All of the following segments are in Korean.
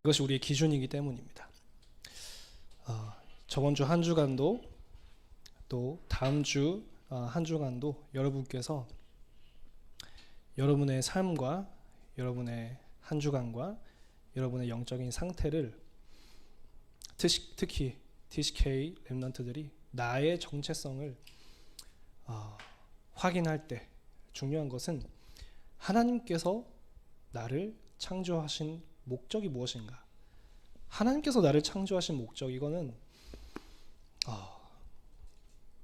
이것이 우리의 기준이기 때문입니다. 저번 주 한 주간도 또 다음 주 한 주간도 여러분께서 여러분의 삶과 여러분의 한 주간과 여러분의 영적인 상태를 특히 TCK 렘넌트들이 나의 정체성을 확인할 때 중요한 것은 하나님께서 나를 창조하신 목적이 무엇인가. 하나님께서 나를 창조하신 목적, 이거는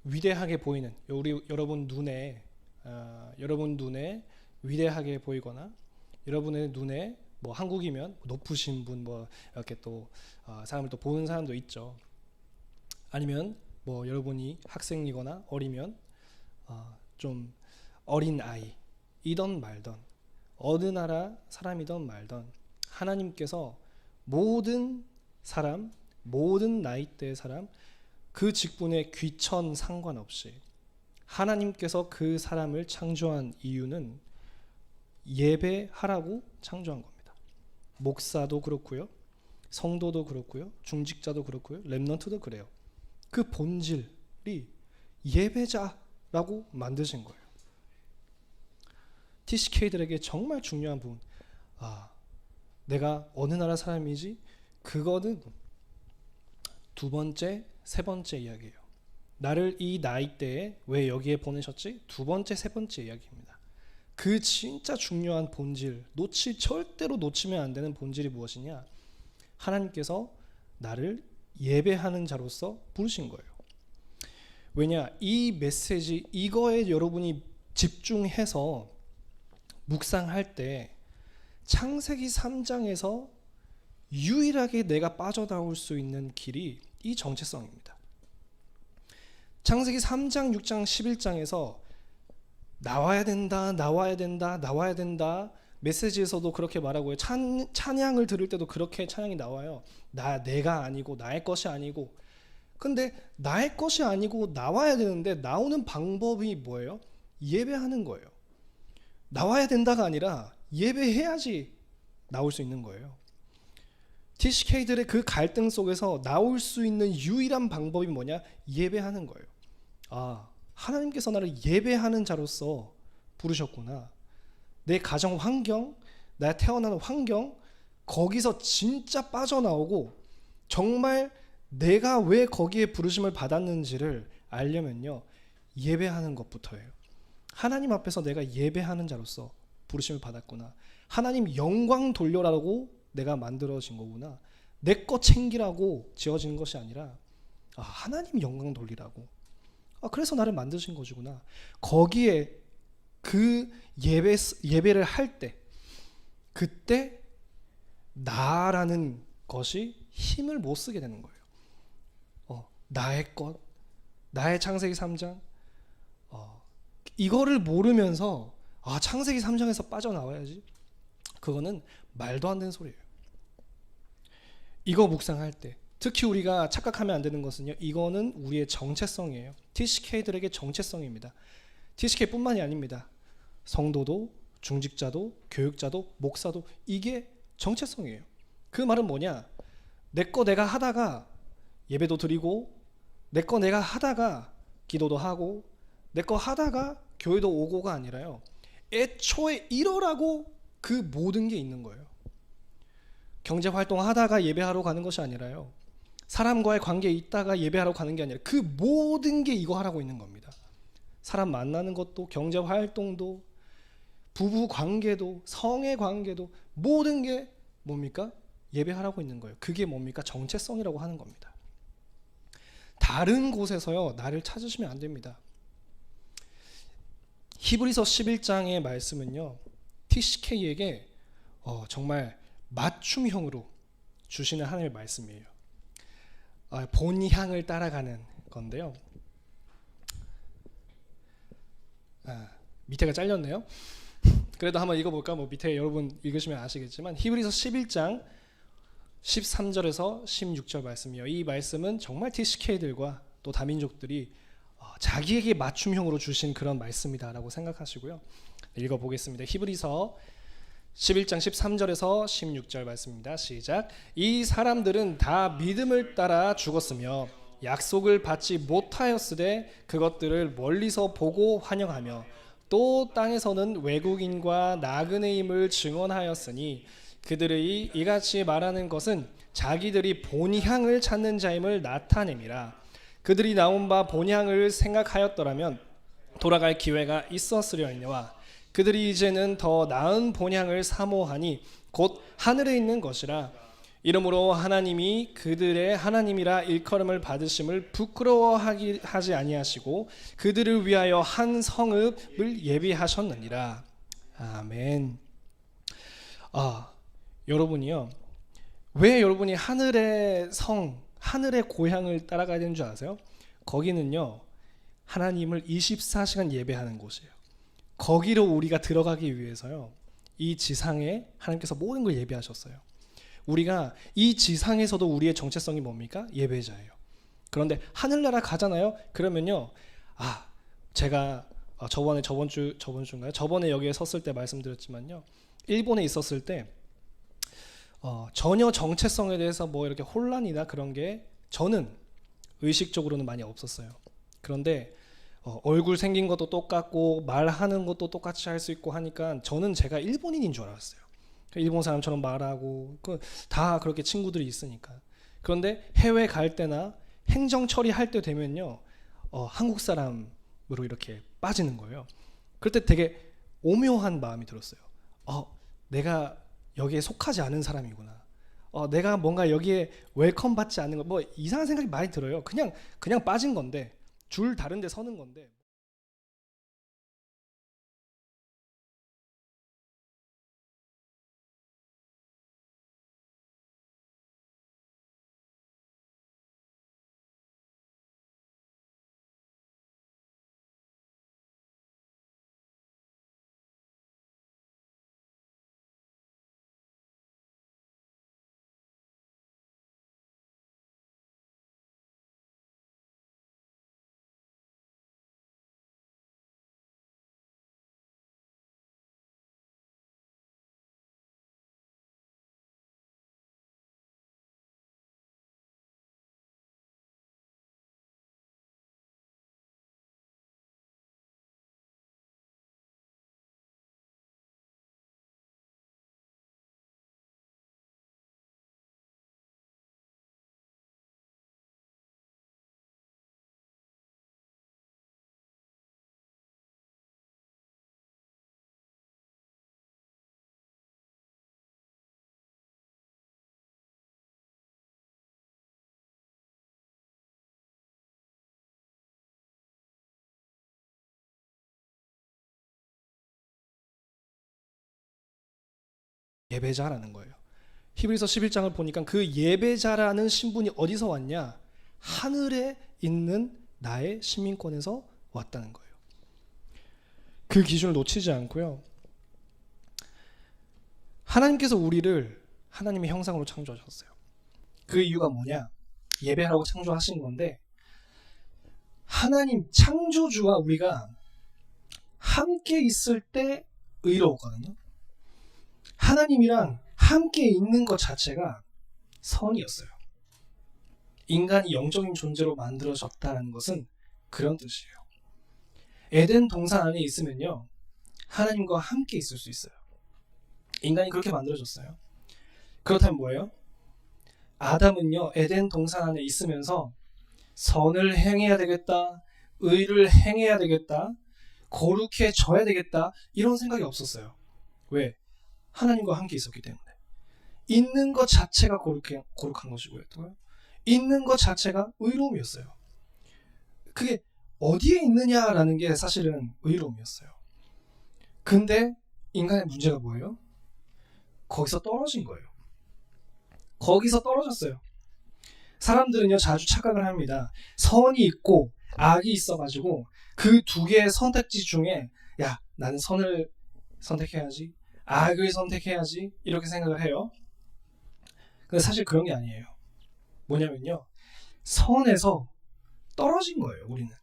위대하게 보이는 여러분 눈에 위대하게 보이거나 여러분의 눈에 뭐 한국이면 높으신 분 뭐 이렇게 또 사람을 또 보는 사람도 있죠. 아니면 뭐 여러분이 학생이거나 어리면 좀 어린 아이이던 말던 어느 나라 사람이던 말던 하나님께서 모든 사람, 모든 나이대의 사람, 그 직분의 귀천 상관없이 하나님께서 그 사람을 창조한 이유는 예배하라고 창조한 겁니다. 목사도 그렇고요, 성도도 그렇고요, 중직자도 그렇고요, 렘넌트도 그래요. 그 본질이 예배자라고 만드신 거예요. TCK들에게 정말 중요한 부분, 내가 어느 나라 사람이지? 그거는 두 번째, 세 번째 이야기예요. 나를 이 나이대에 왜 여기에 보내셨지? 두 번째, 세 번째 이야기입니다. 그 진짜 중요한 본질, 절대로 놓치면 안 되는 본질이 무엇이냐? 하나님께서 나를 예배하는 자로서 부르신 거예요. 왜냐? 이 메시지, 이거에 여러분이 집중해서 묵상할 때 창세기 3장에서 유일하게 내가 빠져나올 수 있는 길이 이 정체성입니다. 창세기 3장, 6장, 11장에서 나와야 된다, 나와야 된다, 나와야 된다. 메시지에서도 그렇게 말하고요. 찬양을 들을 때도 그렇게 찬양이 나와요. 내가 아니고 나의 것이 아니고. 근데 나의 것이 아니고 나와야 되는데 나오는 방법이 뭐예요? 예배하는 거예요. 나와야 된다가 아니라 예배해야지 나올 수 있는 거예요. TCK들의 그 갈등 속에서 나올 수 있는 유일한 방법이 뭐냐? 예배하는 거예요. 하나님께서 나를 예배하는 자로서 부르셨구나. 내 가정 환경, 나 태어나는 환경, 거기서 진짜 빠져나오고 정말 내가 왜 거기에 부르심을 받았는지를 알려면요, 예배하는 것부터예요. 하나님 앞에서 내가 예배하는 자로서 부르심을 받았구나. 하나님 영광 돌려라고 내가 만들어진 거구나. 내 거 챙기라고 지어진 것이 아니라 하나님 영광 돌리라고. 그래서 나를 만드신 거지구나. 거기에 그 예배를 할 때 그때 나라는 것이 힘을 못 쓰게 되는 거예요. 나의 것, 나의 창세기 3장 이거를 모르면서 창세기 3장에서 빠져나와야지. 그거는 말도 안 되는 소리예요. 이거 묵상할 때 특히 우리가 착각하면 안 되는 것은요, 이거는 우리의 정체성이에요. TCK들에게 정체성입니다. TCK뿐만이 아닙니다. 성도도, 중직자도, 교육자도, 목사도 이게 정체성이에요. 그 말은 뭐냐? 내 거 내가 하다가 예배도 드리고 내 거 내가 하다가 기도도 하고 내 거 하다가 교회도 오고가 아니라요, 애초에 이러라고 그 모든 게 있는 거예요. 경제활동 하다가 예배하러 가는 것이 아니라요, 사람과의 관계에 있다가 예배하러 가는 게 아니라 그 모든 게 이거 하라고 있는 겁니다. 사람 만나는 것도, 경제활동도, 부부 관계도, 성의 관계도 모든 게 뭡니까? 예배하라고 있는 거예요. 그게 뭡니까? 정체성이라고 하는 겁니다. 다른 곳에서요, 나를 찾으시면 안 됩니다. 히브리서 11장의 말씀은요, TCK에게 정말 맞춤형으로 주시는 하나님의 말씀이에요. 본향을 따라가는 건데요. 밑에가 잘렸네요. 그래도 한번 읽어볼까? 밑에 여러분 읽으시면 아시겠지만 히브리서 11장 13절에서 16절 말씀이에요. 이 말씀은 정말 TCK들과 또 다민족들이 자기에게 맞춤형으로 주신 그런 말씀이다라고 생각하시고요. 읽어보겠습니다. 히브리서 11장 13절에서 16절 말씀입니다. 시작. 이 사람들은 다 믿음을 따라 죽었으며 약속을 받지 못하였으되 그것들을 멀리서 보고 환영하며 또 땅에서는 외국인과 나그네임을 증언하였으니 그들의 이같이 말하는 것은 자기들이 본향을 찾는 자임을 나타냄이라. 그들이 나온 바 본향을 생각하였더라면 돌아갈 기회가 있었으려니와 그들이 이제는 더 나은 본향을 사모하니 곧 하늘에 있는 것이라. 이러므로 하나님이 그들의 하나님이라 일컬음을 받으심을 부끄러워하지 아니하시고 그들을 위하여 한 성읍을 예비하셨느니라. 아멘. 여러분이요, 왜 여러분이 하늘의 성, 하늘의 고향을 따라가야 되는 줄 아세요? 거기는요, 하나님을 24시간 예배하는 곳이에요. 거기로 우리가 들어가기 위해서요, 이 지상에 하나님께서 모든 걸 예배하셨어요. 우리가 이 지상에서도 우리의 정체성이 뭡니까? 예배자예요. 그런데 하늘나라 가잖아요. 그러면요, 제가 저번에 여기에 섰을 때 말씀드렸지만요, 일본에 있었을 때 전혀 정체성에 대해서 뭐 이렇게 혼란이나 그런 게 저는 의식적으로는 많이 없었어요. 그런데 얼굴 생긴 것도 똑같고 말하는 것도 똑같이 할 수 있고 하니까 저는 제가 일본인인 줄 알았어요. 일본 사람처럼 말하고 다 그렇게 친구들이 있으니까. 그런데 해외 갈 때나 행정 처리할 때 되면요, 한국 사람으로 이렇게 빠지는 거예요. 그럴 때 되게 오묘한 마음이 들었어요. 내가 여기에 속하지 않은 사람이구나. 내가 뭔가 여기에 웰컴 받지 않는 거, 뭐 이상한 생각이 많이 들어요. 그냥 빠진 건데, 줄 다른 데 서는 건데. 예배자라는 거예요. 히브리서 11장을 보니까 그 예배자라는 신분이 어디서 왔냐? 하늘에 있는 나의 시민권에서 왔다는 거예요. 그 기준을 놓치지 않고요, 하나님께서 우리를 하나님의 형상으로 창조하셨어요. 그 이유가 뭐냐? 예배하라고 창조하신 건데, 하나님 창조주와 우리가 함께 있을 때 의로웠거든요. 하나님이랑 함께 있는 것 자체가 선이었어요. 인간이 영적인 존재로 만들어졌다는 것은 그런 뜻이에요. 에덴 동산 안에 있으면요, 하나님과 함께 있을 수 있어요. 인간이 그렇게 만들어졌어요. 그렇다면 뭐예요? 아담은요, 에덴 동산 안에 있으면서 선을 행해야 되겠다, 의를 행해야 되겠다, 거룩해져야 되겠다, 이런 생각이 없었어요. 왜? 하나님과 함께 있었기 때문에. 있는 것 자체가 거룩한 것이고요. 있는 것 자체가 의로움이었어요. 그게 어디에 있느냐라는 게 사실은 의로움이었어요. 근데 인간의 문제가 뭐예요? 거기서 떨어진 거예요. 거기서 떨어졌어요. 사람들은요, 자주 착각을 합니다. 선이 있고 악이 있어가지고 그 두 개의 선택지 중에, 야, 나는 선을 선택해야지, 악을 선택해야지, 이렇게 생각을 해요. 근데 사실 그런 게 아니에요. 뭐냐면요, 선에서 떨어진 거예요. 우리는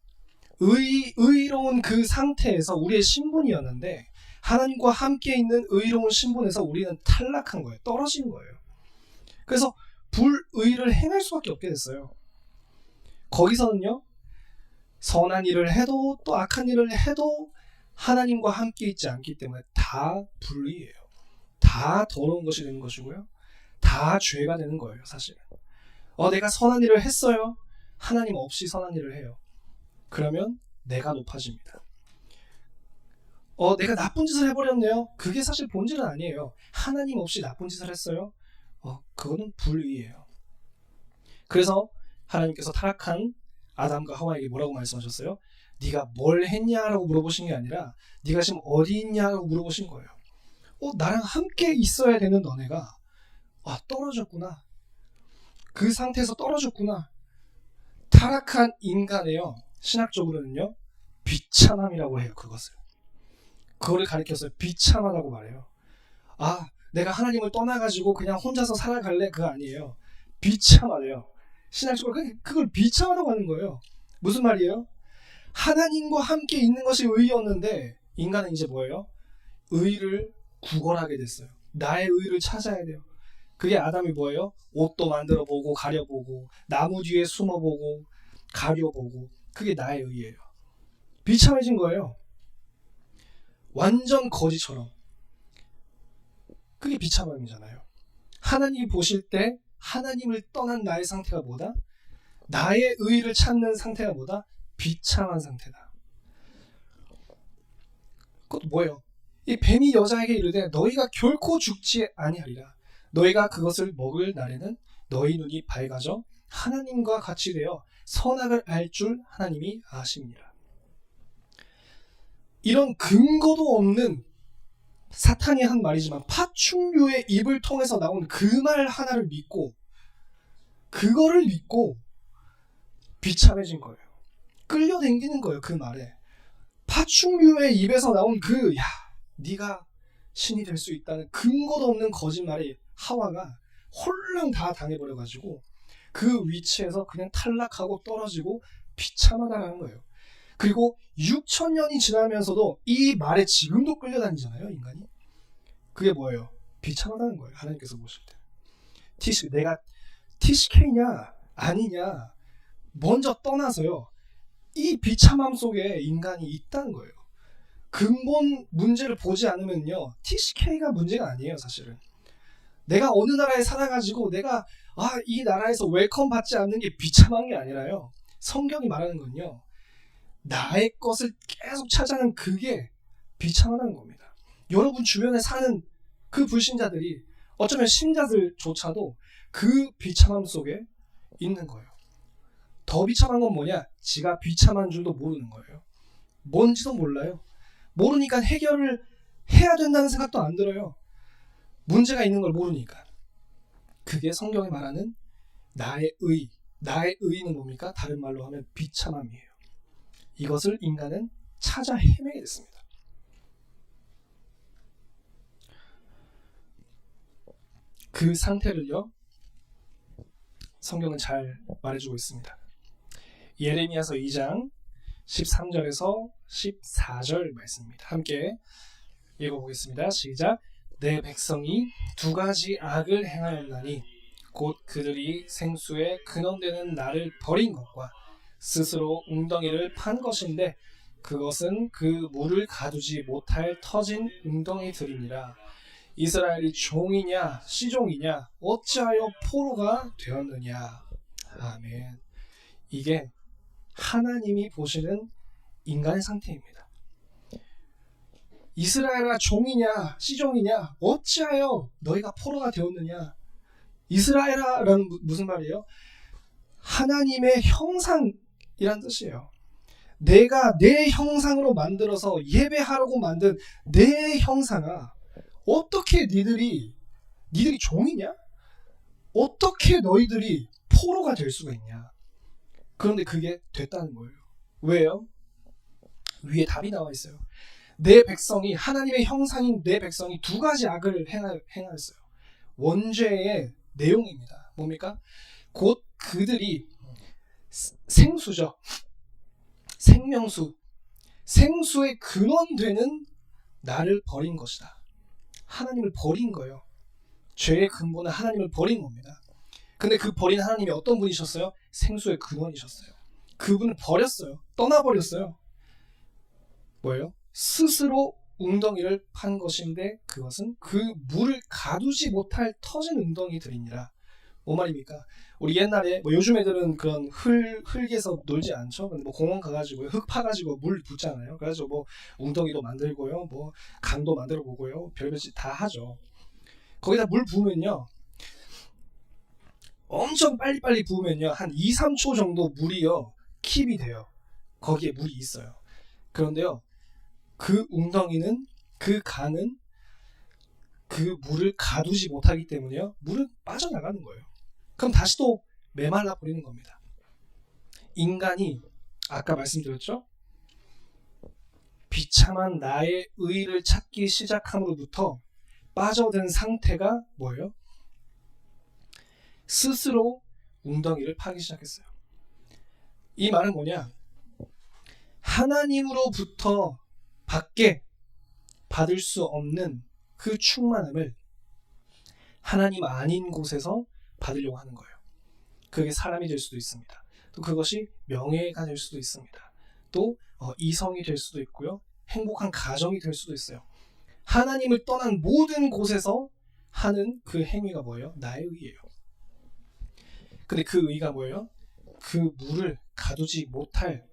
의로운 그 상태에서 우리의 신분이었는데, 하나님과 함께 있는 의로운 신분에서 우리는 탈락한 거예요. 떨어진 거예요. 그래서 불의를 행할 수밖에 없게 됐어요. 거기서는요, 선한 일을 해도 또 악한 일을 해도 하나님과 함께 있지 않기 때문에 다 불의예요. 다 더러운 것이 되는 것이고요. 다 죄가 되는 거예요, 사실은. 내가 선한 일을 했어요. 하나님 없이 선한 일을 해요. 그러면 내가 높아집니다. 내가 나쁜 짓을 해버렸네요. 그게 사실 본질은 아니에요. 하나님 없이 나쁜 짓을 했어요. 그거는 불의예요. 그래서 하나님께서 타락한 아담과 하와에게 뭐라고 말씀하셨어요? 네가 뭘 했냐라고 물어보신 게 아니라 네가 지금 어디 있냐라고 물어보신 거예요. 나랑 함께 있어야 되는 너네가 떨어졌구나. 그 상태에서 떨어졌구나. 타락한 인간의요, 신학적으로는요, 비참함이라고 해요. 그거를 가리켜서 비참하다고 말해요. 내가 하나님을 떠나가지고 그냥 혼자서 살아갈래? 그거 아니에요. 비참하대요. 신학적으로 그걸 비참하다고 하는 거예요. 무슨 말이에요? 하나님과 함께 있는 것이 의였는데 인간은 이제 뭐예요? 의를 구걸하게 됐어요. 나의 의를 찾아야 돼요. 그게 아담이 뭐예요? 옷도 만들어보고 가려보고 나무 뒤에 숨어보고 가려보고, 그게 나의 의예요. 비참해진 거예요. 완전 거지처럼. 그게 비참함이잖아요. 하나님이 보실 때 하나님을 떠난 나의 상태가 뭐다? 나의 의를 찾는 상태가 뭐다? 비참한 상태다. 그것도 뭐예요? 이 뱀이 여자에게 이르되 너희가 결코 죽지 아니하리라. 너희가 그것을 먹을 날에는 너희 눈이 밝아져 하나님과 같이 되어 선악을 알 줄 하나님이 아십니다. 이런 근거도 없는 사탄이 한 말이지만 파충류의 입을 통해서 나온 그 말 하나를 믿고, 그거를 믿고 비참해진 거예요. 끌려당기는 거예요. 그 말에. 파충류의 입에서 나온 네가 신이 될 수 있다는 근거도 없는 거짓말에 하와가 홀랑 다 당해버려가지고 그 위치에서 그냥 탈락하고 떨어지고 비참하다라는 거예요. 그리고 6,000년이 지나면서도 이 말에 지금도 끌려다니잖아요, 인간이. 그게 뭐예요? 비참하다는 거예요, 하나님께서 보실 때. 내가 TCK냐 아니냐 먼저 떠나서요, 이 비참함 속에 인간이 있다는 거예요. 근본 문제를 보지 않으면요, TCK가 문제가 아니에요, 사실은. 내가 어느 나라에 살아가지고 내가 이 나라에서 웰컴 받지 않는 게 비참한 게 아니라요, 성경이 말하는 건요, 나의 것을 계속 찾아가는 그게 비참하다는 겁니다. 여러분 주변에 사는 그 불신자들이, 어쩌면 신자들조차도 그 비참함 속에 있는 거예요. 더 비참한 건 뭐냐? 지가 비참한 줄도 모르는 거예요. 뭔지도 몰라요. 모르니까 해결을 해야 된다는 생각도 안 들어요. 문제가 있는 걸 모르니까. 그게 성경이 말하는 나의 의. 나의 의는 뭡니까? 다른 말로 하면 비참함이에요. 이것을 인간은 찾아 헤매게 됐습니다. 그 상태를요, 성경은 잘 말해주고 있습니다. 예레미야서 2장 13절에서 14절 말씀입니다. 함께 읽어보겠습니다. 시작. 내 백성이 두 가지 악을 행하였나니 곧 그들이 생수에 근원되는 나를 버린 것과 스스로 웅덩이를 판 것인데 그것은 그 물을 가두지 못할 터진 웅덩이들이니라. 이스라엘이 종이냐 시종이냐 어찌하여 포로가 되었느냐. 아멘. 이게 하나님이 보시는 인간의 상태입니다. 이스라엘아 종이냐 시종이냐 어찌하여 너희가 포로가 되었느냐. 이스라엘아라는 무슨 말이에요? 하나님의 형상이란 뜻이에요. 내가 내 형상으로 만들어서 예배하라고 만든 내 형상아, 어떻게 니들이 종이냐? 어떻게 너희들이 포로가 될 수가 있냐? 그런데 그게 됐다는 거예요. 왜요? 위에 답이 나와 있어요. 내 백성이, 하나님의 형상인 내 백성이 두 가지 악을 행하였어요. 원죄의 내용입니다. 뭡니까? 곧 그들이 생수죠. 생명수. 생수의 근원되는 나를 버린 것이다. 하나님을 버린 거예요. 죄의 근본은 하나님을 버린 겁니다. 근데 그 버린 하나님이 어떤 분이셨어요? 생수의 근원이셨어요. 그분을 버렸어요. 떠나버렸어요. 뭐예요? 스스로 웅덩이를 판 것인데 그것은 그 물을 가두지 못할 터진 웅덩이들이니라. 뭐 말입니까? 우리 옛날에 뭐 요즘 애들은 그런 흙에서 놀지 않죠. 근데 뭐 공원 가가지고 흙 파가지고 물 붓잖아요. 그래가지고 뭐 웅덩이도 만들고요, 뭐 강도 만들어 보고요, 별별 짓 다 하죠. 거기다 물 부으면요, 엄청 빨리빨리 부으면요, 한 2, 3초 정도 물이요 킵이 돼요. 거기에 물이 있어요. 그런데요, 그 웅덩이는, 그 강은 그 물을 가두지 못하기 때문에요, 물은 빠져나가는 거예요. 그럼 다시 또 메말라 버리는 겁니다. 인간이 아까 말씀드렸죠? 비참한 나의 의를 찾기 시작함으로부터 빠져든 상태가 뭐예요? 스스로 웅덩이를 파기 시작했어요. 이 말은 뭐냐? 하나님으로부터 밖에 받을 수 없는 그 충만함을 하나님 아닌 곳에서 받으려고 하는 거예요. 그게 사람이 될 수도 있습니다. 또 그것이 명예가 될 수도 있습니다. 또 이성이 될 수도 있고요. 행복한 가정이 될 수도 있어요. 하나님을 떠난 모든 곳에서 하는 그 행위가 뭐예요? 나의 의예요. 근데 그 의가 뭐예요? 그 물을 가두지 못할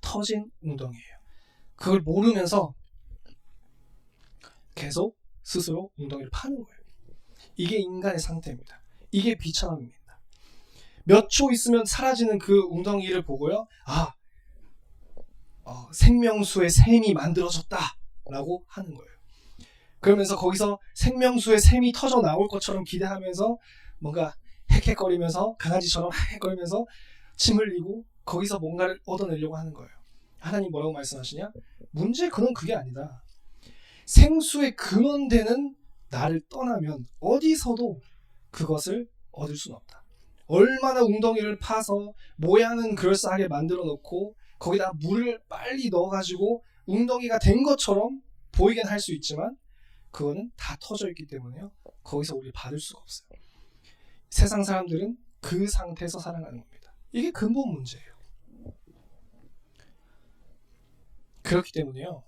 터진 웅덩이에요. 그걸 모르면서 계속 스스로 웅덩이를 파는 거예요. 이게 인간의 상태입니다. 이게 비참함입니다. 몇 초 있으면 사라지는 그 웅덩이를 보고요, 생명수의 샘이 만들어졌다 라고 하는 거예요. 그러면서 거기서 생명수의 샘이 터져 나올 것처럼 기대하면서 뭔가 헥헥거리면서, 강아지처럼 헥헥거리면서 침 흘리고 거기서 뭔가를 얻어내려고 하는 거예요. 하나님 뭐라고 말씀하시냐? 문제의 근원 그게 아니다. 생수의 근원되는 나를 떠나면 어디서도 그것을 얻을 수는 없다. 얼마나 웅덩이를 파서 모양은 그럴싸하게 만들어 놓고 거기다 물을 빨리 넣어가지고 웅덩이가 된 것처럼 보이긴 할 수 있지만 그거는 다 터져 있기 때문에요, 거기서 우리를 받을 수가 없어요. 세상 사람들은 그 상태에서 살아가는 겁니다. 이게 근본 문제예요. 그렇기 때문에요,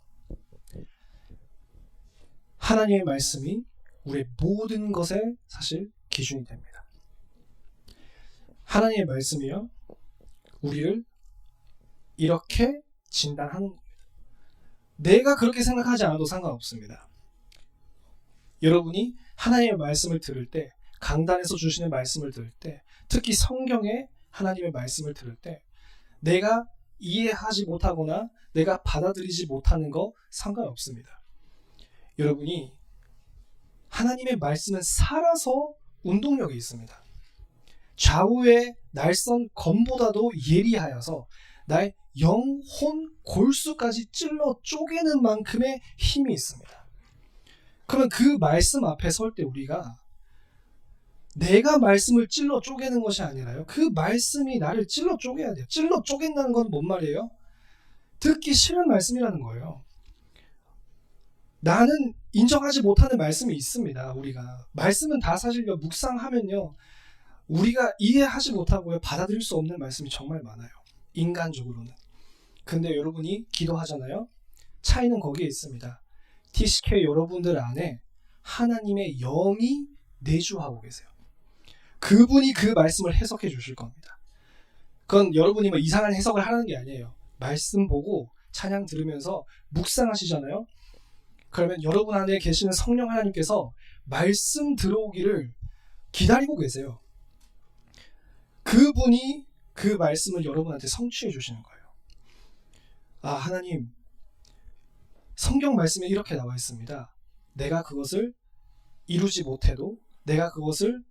하나님의 말씀이 우리의 모든 것에 사실 기준이 됩니다. 하나님의 말씀이요, 우리를 이렇게 진단하는 겁니다. 내가 그렇게 생각하지 않아도 상관없습니다. 여러분이 하나님의 말씀을 들을 때, 강단에서 주시는 말씀을 들을 때, 특히 성경의 하나님의 말씀을 들을 때 내가 이해하지 못하거나 내가 받아들이지 못하는 거 상관없습니다. 여러분이 하나님의 말씀은 살아서 운동력이 있습니다. 좌우의 날선 검보다도 예리하여서 나의 영혼 골수까지 찔러 쪼개는 만큼의 힘이 있습니다. 그러면 그 말씀 앞에 설 때 우리가 내가 말씀을 찔러 쪼개는 것이 아니라요, 그 말씀이 나를 찔러 쪼개야 돼요. 찔러 쪼갠다는 건 뭔 말이에요? 듣기 싫은 말씀이라는 거예요. 나는 인정하지 못하는 말씀이 있습니다. 우리가 말씀은 다 사실 묵상하면요, 우리가 이해하지 못하고요, 받아들일 수 없는 말씀이 정말 많아요, 인간적으로는. 근데 여러분이 기도하잖아요. 차이는 거기에 있습니다. TCK 여러분들 안에 하나님의 영이 내주하고 계세요. 그분이 그 말씀을 해석해 주실 겁니다. 그건 여러분이 뭐 이상한 해석을 하는 게 아니에요. 말씀 보고 찬양 들으면서 묵상하시잖아요. 그러면 여러분 안에 계시는 성령 하나님께서 말씀 들어오기를 기다리고 계세요. 그분이 그 말씀을 여러분한테 성취해 주시는 거예요. 하나님, 성경 말씀에 이렇게 나와 있습니다. 내가 그것을 이루지 못해도, 내가 그것을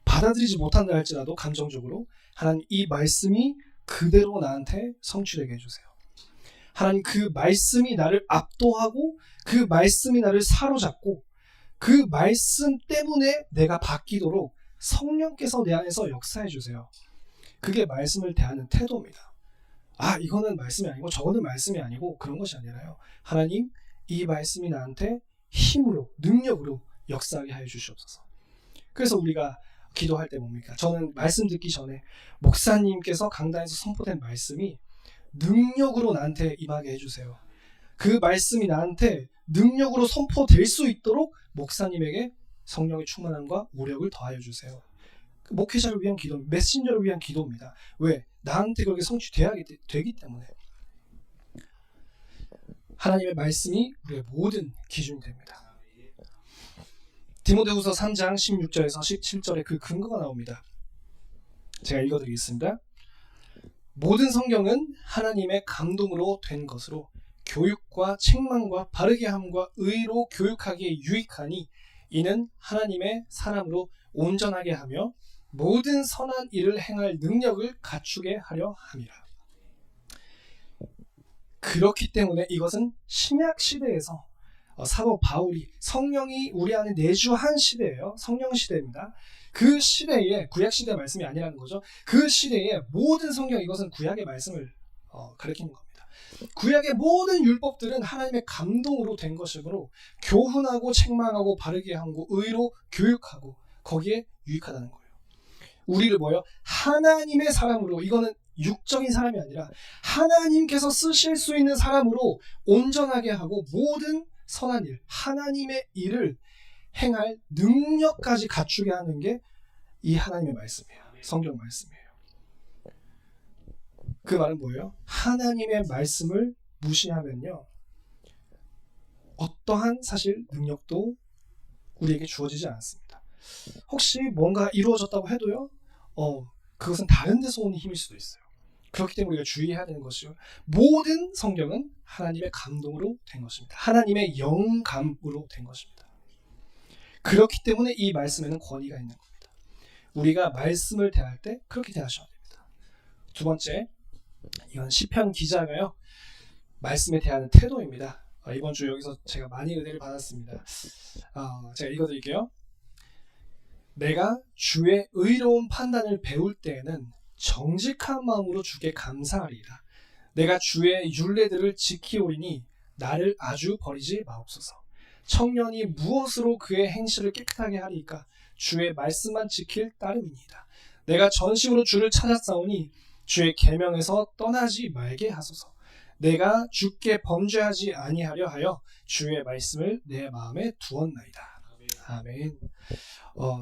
받아들이지 못한다 할지라도 감정적으로 하나님, 이 말씀이 그대로 나한테 성취되게 해주세요. 하나님, 그 말씀이 나를 압도하고 그 말씀이 나를 사로잡고 그 말씀 때문에 내가 바뀌도록 성령께서 내 안에서 역사해 주세요. 그게 말씀을 대하는 태도입니다. 이거는 말씀이 아니고 저거는 말씀이 아니고 그런 것이 아니라요, 하나님, 이 말씀이 나한테 힘으로, 능력으로 역사하게 하여 주시옵소서. 그래서 우리가 기도할 때 뭡니까? 저는 말씀 듣기 전에 목사님께서 강단에서 선포된 말씀이 능력으로 나한테 임하게 해주세요. 그 말씀이 나한테 능력으로 선포될 수 있도록 목사님에게 성령의 충만함과 오력을 더하여 주세요. 목회자를 위한 기도, 메신저를 위한 기도입니다. 왜? 나한테 그렇게 성취되기 때문에. 하나님의 말씀이 우리의 모든 기준이 됩니다. 디모데후서 3장 16절에서 17절에 그 근거가 나옵니다. 제가 읽어드리겠습니다. 모든 성경은 하나님의 감동으로 된 것으로 교육과 책망과 바르게 함과 의로 교육하기에 유익하니 이는 하나님의 사람으로 온전하게 하며 모든 선한 일을 행할 능력을 갖추게 하려 함이라. 그렇기 때문에 이것은 신약 시대에서 사도 바울이 성령이 우리 안에 내주한 시대예요. 성령 시대입니다. 그 시대에 구약 시대 말씀이 아니라는 거죠. 그 시대에 모든 성경, 이것은 구약의 말씀을 가리키는 겁니다. 구약의 모든 율법들은 하나님의 감동으로 된 것이므로 교훈하고 책망하고 바르게 하고 의로 교육하고 거기에 유익하다는 거예요. 우리를 뭐요? 하나님의 사람으로, 이거는 육적인 사람이 아니라 하나님께서 쓰실 수 있는 사람으로 온전하게 하고 모든 선한 일, 하나님의 일을 행할 능력까지 갖추게 하는 게 이 하나님의 말씀이에요. 성경 말씀이에요. 그 말은 뭐예요? 하나님의 말씀을 무시하면요, 어떠한 사실 능력도 우리에게 주어지지 않습니다. 혹시 뭔가 이루어졌다고 해도요, 그것은 다른 데서 오는 힘일 수도 있어요. 그렇기 때문에 우리가 주의해야 되는 것이요, 모든 성경은 하나님의 감동으로 된 것입니다. 하나님의 영감으로 된 것입니다. 그렇기 때문에 이 말씀에는 권위가 있는 겁니다. 우리가 말씀을 대할 때 그렇게 대하셔야 됩니다. 두 번째, 이건 시편 기자가요, 말씀에 대하는 태도입니다. 이번 주 여기서 제가 많이 은혜를 받았습니다. 제가 읽어드릴게요. 내가 주의 의로운 판단을 배울 때에는 정직한 마음으로 주께 감사하리라. 내가 주의 율례들을 지키오리니 나를 아주 버리지 마옵소서. 청년이 무엇으로 그의 행실을 깨끗하게 하리까? 주의 말씀만 지킬 따름이니이다. 내가 전심으로 주를 찾았사오니 주의 계명에서 떠나지 말게 하소서. 내가 주께 범죄하지 아니하려 하여 주의 말씀을 내 마음에 두었나이다. 아멘.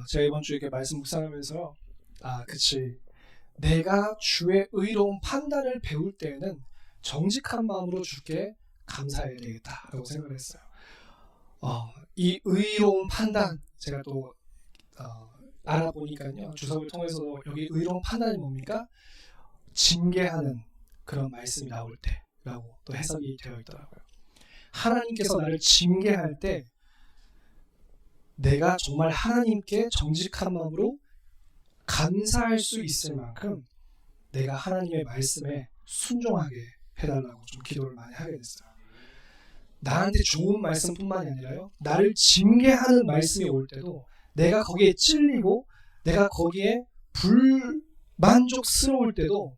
제가 이번 주에 이렇게 말씀 묵상하면서요, 그치, 내가 주의 의로운 판단을 배울 때에는 정직한 마음으로 주께 감사해야 되겠다라고 생각을 했어요. 이 의로운 판단, 제가 또 알아보니까요, 주석을 통해서도 여기 의로운 판단이 뭡니까? 징계하는 그런 말씀이 나올 때라고 또 해석이 되어 있더라고요. 하나님께서 나를 징계할 때 내가 정말 하나님께 정직한 마음으로 감사할 수 있을 만큼 내가 하나님의 말씀에 순종하게 해달라고 좀 기도를 많이 하게 됐어요. 나한테 좋은 말씀뿐만이 아니라요, 나를 징계하는 말씀이 올 때도 내가 거기에 찔리고 내가 거기에 불만족스러울 때도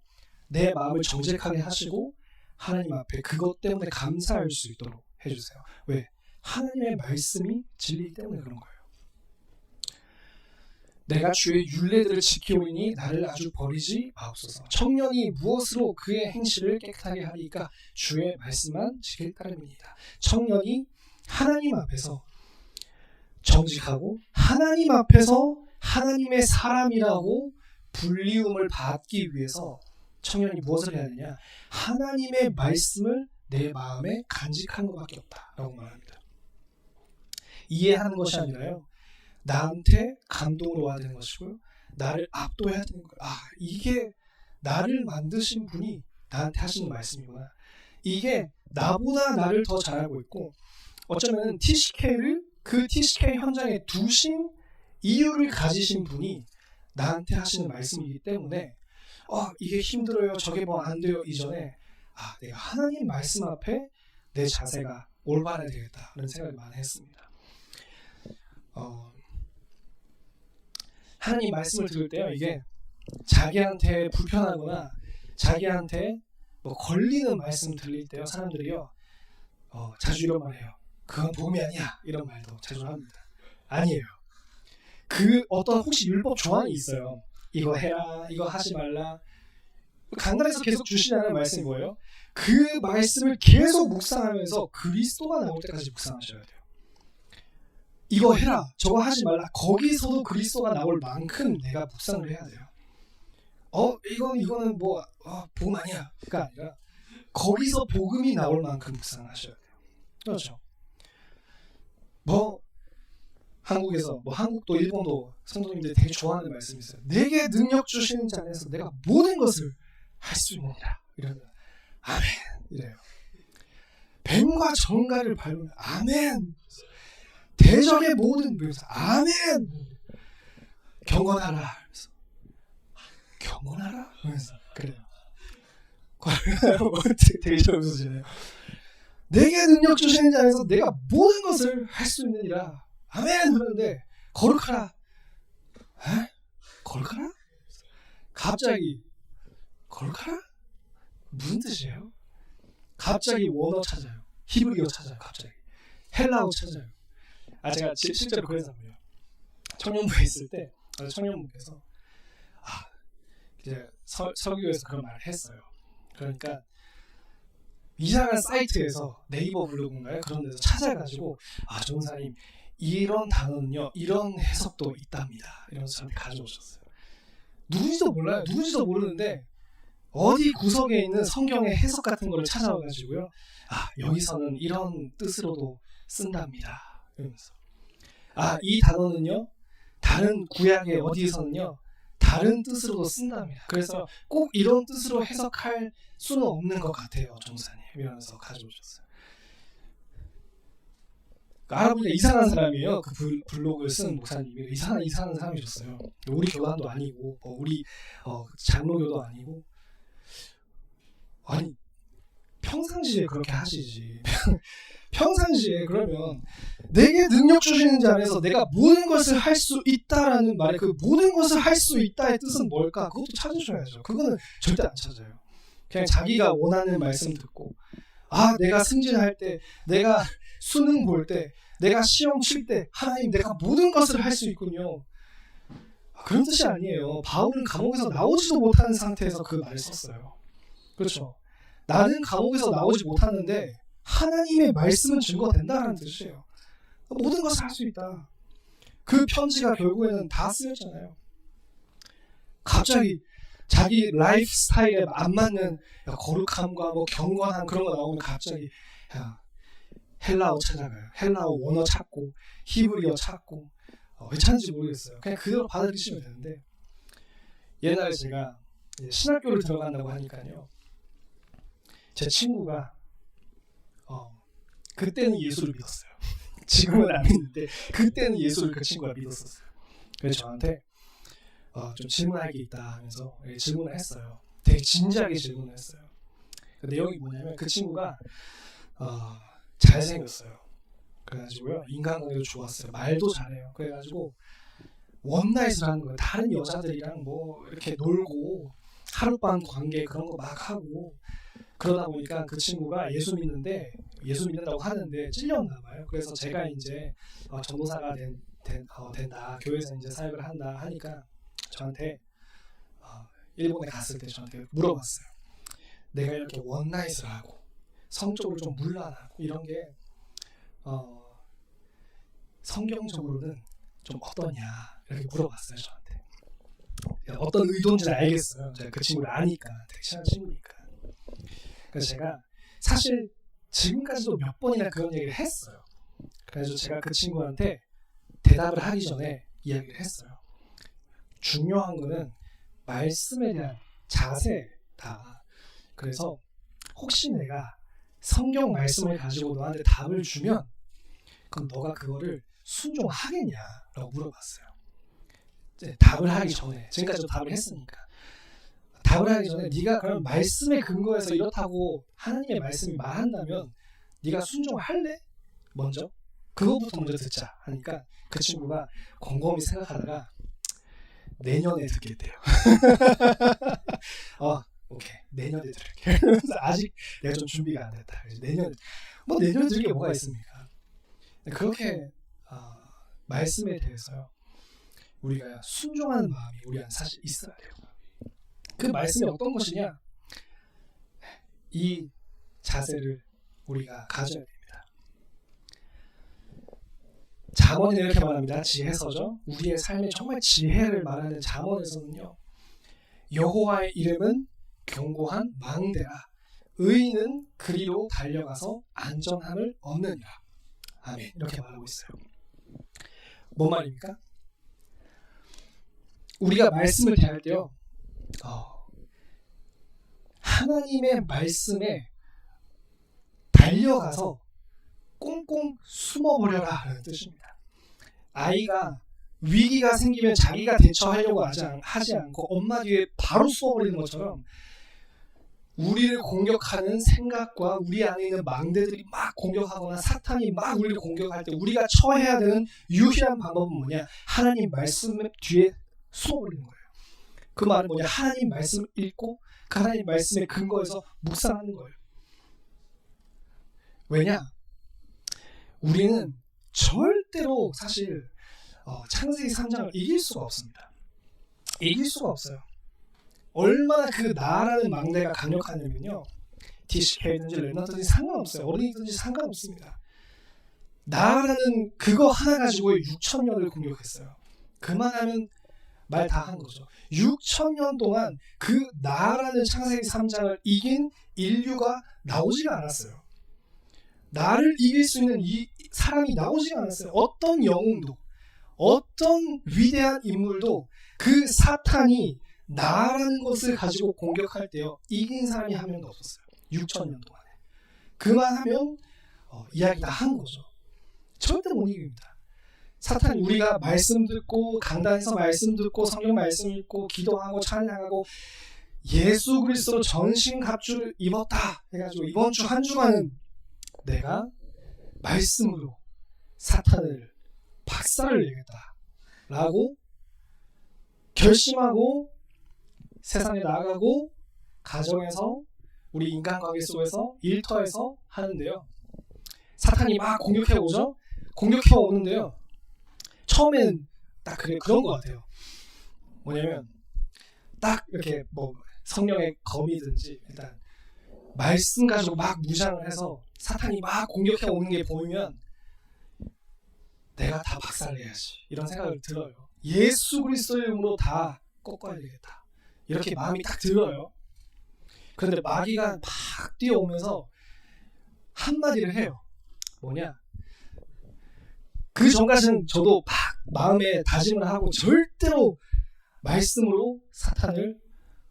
내 마음을 정직하게 하시고 하나님 앞에 그것 때문에 감사할 수 있도록 해주세요. 왜? 하나님의 말씀이 진리이기 때문에 그런 거예요. 내가 주의 율례들을 지키오니 나를 아주 버리지 마옵소서. 청년이 무엇으로 그의 행실을 깨끗하게 하리까? 주의 말씀만 지킬 따름이니이다. 청년이 하나님 앞에서 정직하고 하나님 앞에서 하나님의 사람이라고 불리움을 받기 위해서 청년이 무엇을 해야 되냐? 하나님의 말씀을 내 마음에 간직하는 것밖에 없다라고 말합니다. 이해하는 것이 아니라요, 나한테 감동으로 와야 되는 것이고요, 나를 압도해야 되는 거예요. 이게 나를 만드신 분이 나한테 하시는 말씀이구나. 이게 나보다 나를 더 잘 알고 있고 어쩌면 TCK를 그 TCK 현장에 두신 이유를 가지신 분이 나한테 하시는 말씀이기 때문에 이게 힘들어요, 저게 뭐 안 돼요 이전에 내가 하나님 말씀 앞에 내 자세가 올바라야 되겠다는 생각을 많이 했습니다. 하나님 말씀을 들을 때요, 이게 자기한테 불편하거나 자기한테 뭐 걸리는 말씀 들릴 때요, 사람들이요, 자주 이런 말 해요. 그건 복음이 아니야. 이런 말도 자주 합니다. 아니에요. 그 어떤 혹시 율법 조항이 있어요. 이거 해라, 이거 하지 말라. 강단에서 계속 주시는 말씀이 뭐예요? 그 말씀을 계속 묵상하면서 그리스도가 나올 때까지 묵상하셔야 돼요. 이거 해라, 저거 하지 말라. 거기서도 그리스도가 나올 만큼 내가 묵상을 해야 돼요. 이거는 뭐 복음 아니야가 아니라 거기서 복음이 나올 만큼 묵상하셔야 돼요. 그렇죠. 한국에서 한국도 일본도 성도님들이 되게 좋아하는 말씀이 있어요. 내게 능력 주시는 자 안에서 내가 모든 것을 할 수 있느니라. 이러면 아멘 이래요. 뱀과 정갈을 밟으면 아멘. 대적의 모든 묘사 아멘. 경건하라. 경건하라? 그래서 그래요. 되게 잘 웃으시네요. 내게 능력 주시는 자 안에서 내가 모든 것을 할 수 있느니라. 아멘 그러는데 거룩하라. 에? 거룩하라? 갑자기 거룩하라? 무슨 뜻이에요? 갑자기 원어 찾아요. 히브리어 찾아요. 갑자기 헬라어 찾아요. 제가 실제로 그래서 그래요. 청년부에 있을 때 청년부에서 이제 설교에서 그런 말을 했어요. 그러니까 이상한 사이트에서 네이버 블로그인가요? 그런 데서 찾아가지고 전사님 이런 단어는요 이런 해석도 있답니다. 이러면서 저한테 가져오셨어요. 누군지도 몰라요. 누군지도 모르는데 어디 구석에 있는 성경의 해석 같은 거를 찾아와가지고요. 여기서는 이런 뜻으로도 쓴답니다. 이러면서 이 단어는요 다른 구약의 어디에서는요 다른 뜻으로도 쓴답니다. 그래서 꼭 이런 뜻으로 해석할 수는 없는 것 같아요, 종사님. 이러면서 가져오셨어요. 알아보니까 이상한 사람이에요. 그 블로그를 쓴 목사님이 이상한 사람이셨어요. 우리 교단도 아니고 우리 장로교도 아니고. 아니 평상시에 그렇게 하시지. 평상시에 그러면 내게 능력 주시는 자 안에서 내가 모든 것을 할 수 있다라는 말에 그 모든 것을 할 수 있다의 뜻은 뭘까? 그것도 찾으셔야죠. 그거는 절대 안 찾아요. 그냥 자기가 원하는 말씀 듣고 내가 승진할 때, 내가 수능 볼 때, 내가 시험 칠 때 하나님 내가 모든 것을 할 수 있군요. 그런 뜻이 아니에요. 바울은 감옥에서 나오지도 못하는 상태에서 그 말을 썼어요. 그렇죠. 나는 감옥에서 나오지 못하는데 하나님의 말씀은 증거된다는 뜻이에요. 모든 것을 할 수 있다. 그 편지가 결국에는 다 쓰였잖아요. 갑자기 자기 라이프 스타일에 안 맞는 거룩함과 경건함 그런 거 나오면 갑자기 헬라어 찾아가요. 헬라어 원어 찾고 히브리어 찾고 왜 찾는지 모르겠어요. 그냥 그대로 받아들이시면 되는데 옛날에 제가 신학교를 들어간다고 하니까요. 제 친구가 그때는 예수를 믿었어요. 지금은 안 믿는데 그때는 예수를 그 친구가 믿었었어요. 그래서 저한테 좀 질문할 게 있다 하면서 질문을 했어요. 되게 진지하게 질문을 했어요. 그 내용이 뭐냐면 그 친구가 잘생겼어요. 그래가지고요 인간관계도 좋았어요. 말도 잘해요. 그래가지고 원나잇을 하는 거예요. 다른 여자들이랑 이렇게 놀고 하룻밤 관계 그런 거 막 하고 그러다 보니까 그 친구가 예수 믿는다고 하는데 찔렸나 봐요. 그래서 제가 이제 전도사가 된다, 교회에서 이제 사역을 한다 하니까 저한테 일본에 갔을 때 저한테 물어봤어요. 내가 이렇게 원나잇을 하고 성적으로 좀 문란하고 이런 게 성경적으로는 좀 어떠냐 이렇게 물어봤어요. 저한테 어떤 의도인지는 알겠어요. 제가 그 친구를 아니까 되게 친한 친구니까. 그래서 제가 사실 지금까지도 몇 번이나 그런 얘기를 했어요. 그래서 제가 그 친구한테 대답을 하기 전에 이야기를 했어요. 중요한 거는 말씀에 대한 자세다. 그래서 혹시 내가 성경 말씀을 가지고 너한테 답을 주면 그럼 너가 그거를 순종하겠냐라고 물어봤어요. 답을 하기 전에 지금까지도 답을 했으니까 답을 하기 전에 네가 그럼 말씀에 근거해서 이렇다고 하나님의 말씀이 말한다면 네가 순종할래? 먼저? 그거부터 먼저 듣자 하니까 그 친구가 곰곰이 생각하다가 내년에 듣겠대요. 오케이, 내년에 들을게. 아직 내가 좀 준비가 안 됐다. 내년에 들을 게 뭐가 있습니까? 그렇게 말씀에 대해서요, 우리가 순종하는 마음이 우리 안에 사실 있어야 돼요. 그 말씀이 어떤 것이냐? 이 자세를 우리가 가져야 됩니다. 잠언에 이렇게 말합니다. 지혜서죠. 우리의 삶에 정말 지혜를 말하는 잠언에서는요, 여호와의 이름은 견고한 망대라, 의인은 그리로 달려가서 안전함을 얻느니라. 아멘. 이렇게 말하고 있어요. 뭔 말입니까? 우리가 말씀을 대할 때요, 하나님의 말씀에 달려가서 꽁꽁 숨어버려라 라는 뜻입니다. 아이가 위기가 생기면 자기가 대처하려고 하지 않고 엄마 뒤에 바로 숨어버리는 것처럼, 우리를 공격하는 생각과 우리 안에 있는 망대들이 막 공격하거나 사탄이 막 우리를 공격할 때 우리가 처해야 되는 유일한 방법은 뭐냐? 하나님 말씀 뒤에 숨어버리는 거예요. 그 말은 뭐냐? 하나님 말씀을 읽고 그 하나님 말씀에 근거해서 묵상하는 거예요. 왜냐? 우리는 절대로 사실 창세기 3장을 이길 수가 없습니다. 이길 수가 없어요. 얼마나 그 나라는 망대가 강력하냐면요, DCK든지 랩넌트든지 상관없어요. 어린이든지 상관없습니다. 나라는 그거 하나 가지고 6,000년을 공격했어요. 그만하면 말 다 한 거죠. 6,000년 동안 그 나라는 창세기 3장을 이긴 인류가 나오지가 않았어요. 나를 이길 수 있는 이 사람이 나오지가 않았어요. 어떤 영웅도, 어떤 위대한 인물도 그 사탄이 나라는 것을 가지고 공격할 때요, 이긴 사람이 한 명도 없었어요. 6,000년 동안에. 그만하면 이야기 다 한 거죠. 절대 못 이깁니다. 사탄이 우리가 말씀 듣고 강단에서 말씀 듣고 성경 말씀 읽고 기도하고 찬양하고 예수 그리스도로 전신갑주를 입었다 해가지고 이번 주 한 주간은 내가 말씀으로 사탄을 박살을 내겠다 라고 결심하고 세상에 나가고 가정에서 우리 인간관계 속에서 일터에서 하는데요, 사탄이 막 공격해 오죠. 공격해 오는데요, 처음에는 딱 그런 것 같아요. 뭐냐면 딱 이렇게 뭐 성령의 검이든지 일단 말씀 가지고 막 무장을 해서 사탄이 막 공격해 오는 게 보이면 내가 다 박살내야지 이런 생각을 들어요. 예수 그리스도의 이름으로 다 꺾어야 되겠다 이렇게 마음이 딱 들어요. 그런데 마귀가 막 뛰어오면서 한마디를 해요. 뭐냐? 그 전까지는 저도 막 마음에 다짐을 하고 절대로 말씀으로 사탄을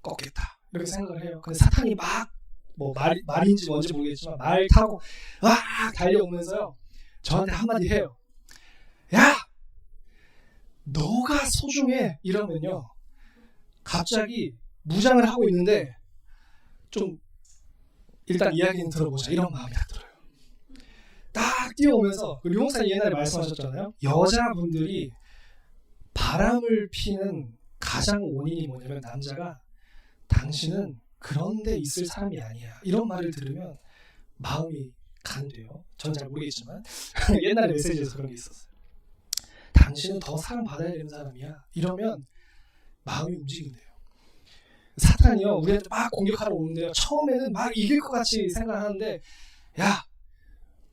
꺾겠다 이렇게 생각을 해요. 근데 사탄이 막 뭐 말인지 뭔지 모르겠지만 말 타고 막 달려오면서요, 저한테 한마디 해요. 야! 너가 소중해! 이러면요, 갑자기 무장을 하고 있는데 좀 일단 이야기는 들어보자 이런 마음이 딱 들어요. 딱 뛰어오면서, 류 목사님 옛날에 말씀하셨잖아요. 여자분들이 바람을 피는 가장 원인이 뭐냐면, 남자가 당신은 그런 데 있을 사람이 아니야 이런 말을 들으면 마음이 간대요. 전 잘 모르겠지만 옛날에 메시지에서 그런 게 있었어요. 당신은 더 사랑받아야 되는 사람이야 이러면 마음이 움직인대요. 사탄이요, 우리한테 막 공격하러 오는데요, 처음에는 막 이길 것 같이 생각하는데, 야,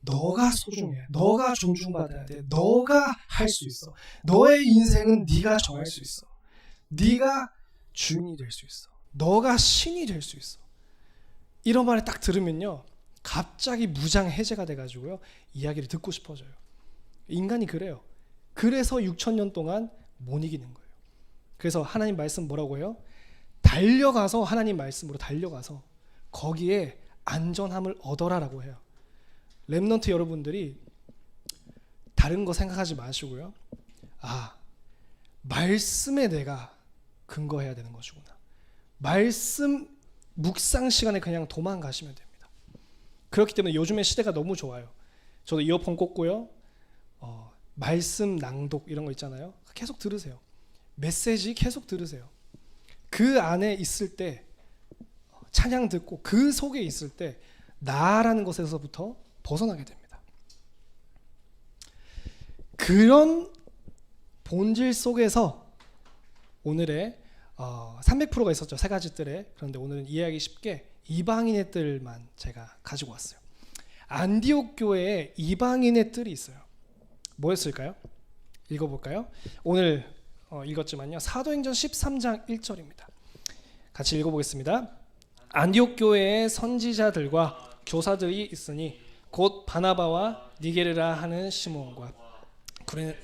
너가 소중해, 너가 존중받아야 돼, 너가 할 수 있어, 너의 인생은 네가 정할 수 있어, 네가 주인이 될 수 있어, 너가 신이 될 수 있어, 이런 말을 딱 들으면요, 갑자기 무장 해제가 돼가지고요, 이야기를 듣고 싶어져요. 인간이 그래요. 그래서 6,000년 동안 못 이기는 거예요. 그래서 하나님 말씀 뭐라고 해요? 달려가서, 하나님 말씀으로 달려가서 거기에 안전함을 얻어라라고 해요. 렘넌트 여러분들이 다른 거 생각하지 마시고요, 말씀에 내가 근거해야 되는 것이구나, 말씀 묵상 시간에 그냥 도망가시면 됩니다. 그렇기 때문에 요즘에 시대가 너무 좋아요. 저도 이어폰 꽂고요, 말씀 낭독 이런 거 있잖아요, 계속 들으세요. 메시지 계속 들으세요. 그 안에 있을 때 찬양 듣고 그 속에 있을 때 나라는 것에서부터 벗어나게 됩니다. 그런 본질 속에서 오늘의 300%가 있었죠. 세 가지 뜰에. 그런데 오늘은 이해하기 쉽게 이방인의 뜰만 제가 가지고 왔어요. 안디옥 교회에 이방인의 뜰이 있어요. 뭐였을까요? 읽어볼까요? 오늘 읽었지만요. 사도행전 13장 1절입니다. 같이 읽어보겠습니다. 안디옥 교회에 선지자들과 교사들이 있으니 곧 바나바와 니게르라 하는 시몬과 구레네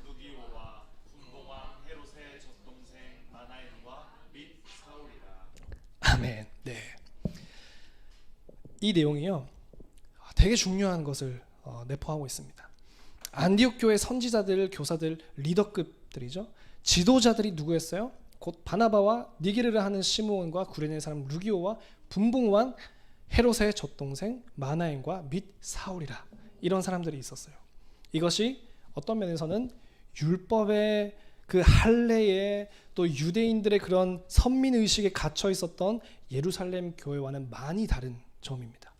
루기오와 분봉왕 헤롯의 젖동생 마나엘과 및 사울이라. 아멘. 네. 이 내용이요. 되게 중요한 것을 내포하고 있습니다. 안디옥 교회 선지자들, 교사들, 리더급들이죠. 지도자들이 누구였어요? 곧 바나바와 니게르라 하는 시므온과 구레네 사람 루기오와 분봉왕 헤롯의 젖동생 마나엔과 및 사울이라. 이런 사람들이 있었어요. 이것이 어떤 면에서는 율법의 그 할례에 또 유대인들의 그런 선민 의식에 갇혀 있었던 예루살렘 교회와는 많이 다른 점입니다.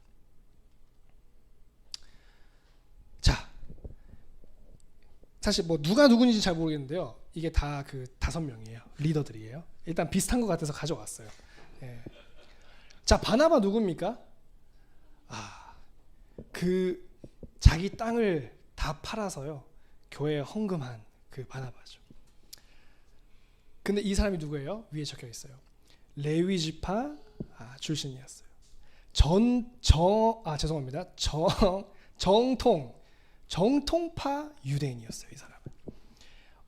자, 사실 뭐 누가 누군지 잘 모르겠는데요. 이게 다 그 5명이에요. 리더들이에요. 일단 비슷한 것 같아서 가져왔어요. 예. 자, 바나바 누굽니까? 그 자기 땅을 다 팔아서요. 교회에 헌금한 그 바나바죠. 근데 이 사람이 누구예요? 위에 적혀 있어요. 레위 지파 출신이었어요. 죄송합니다. 정통파 유대인이었어요. 이 사람은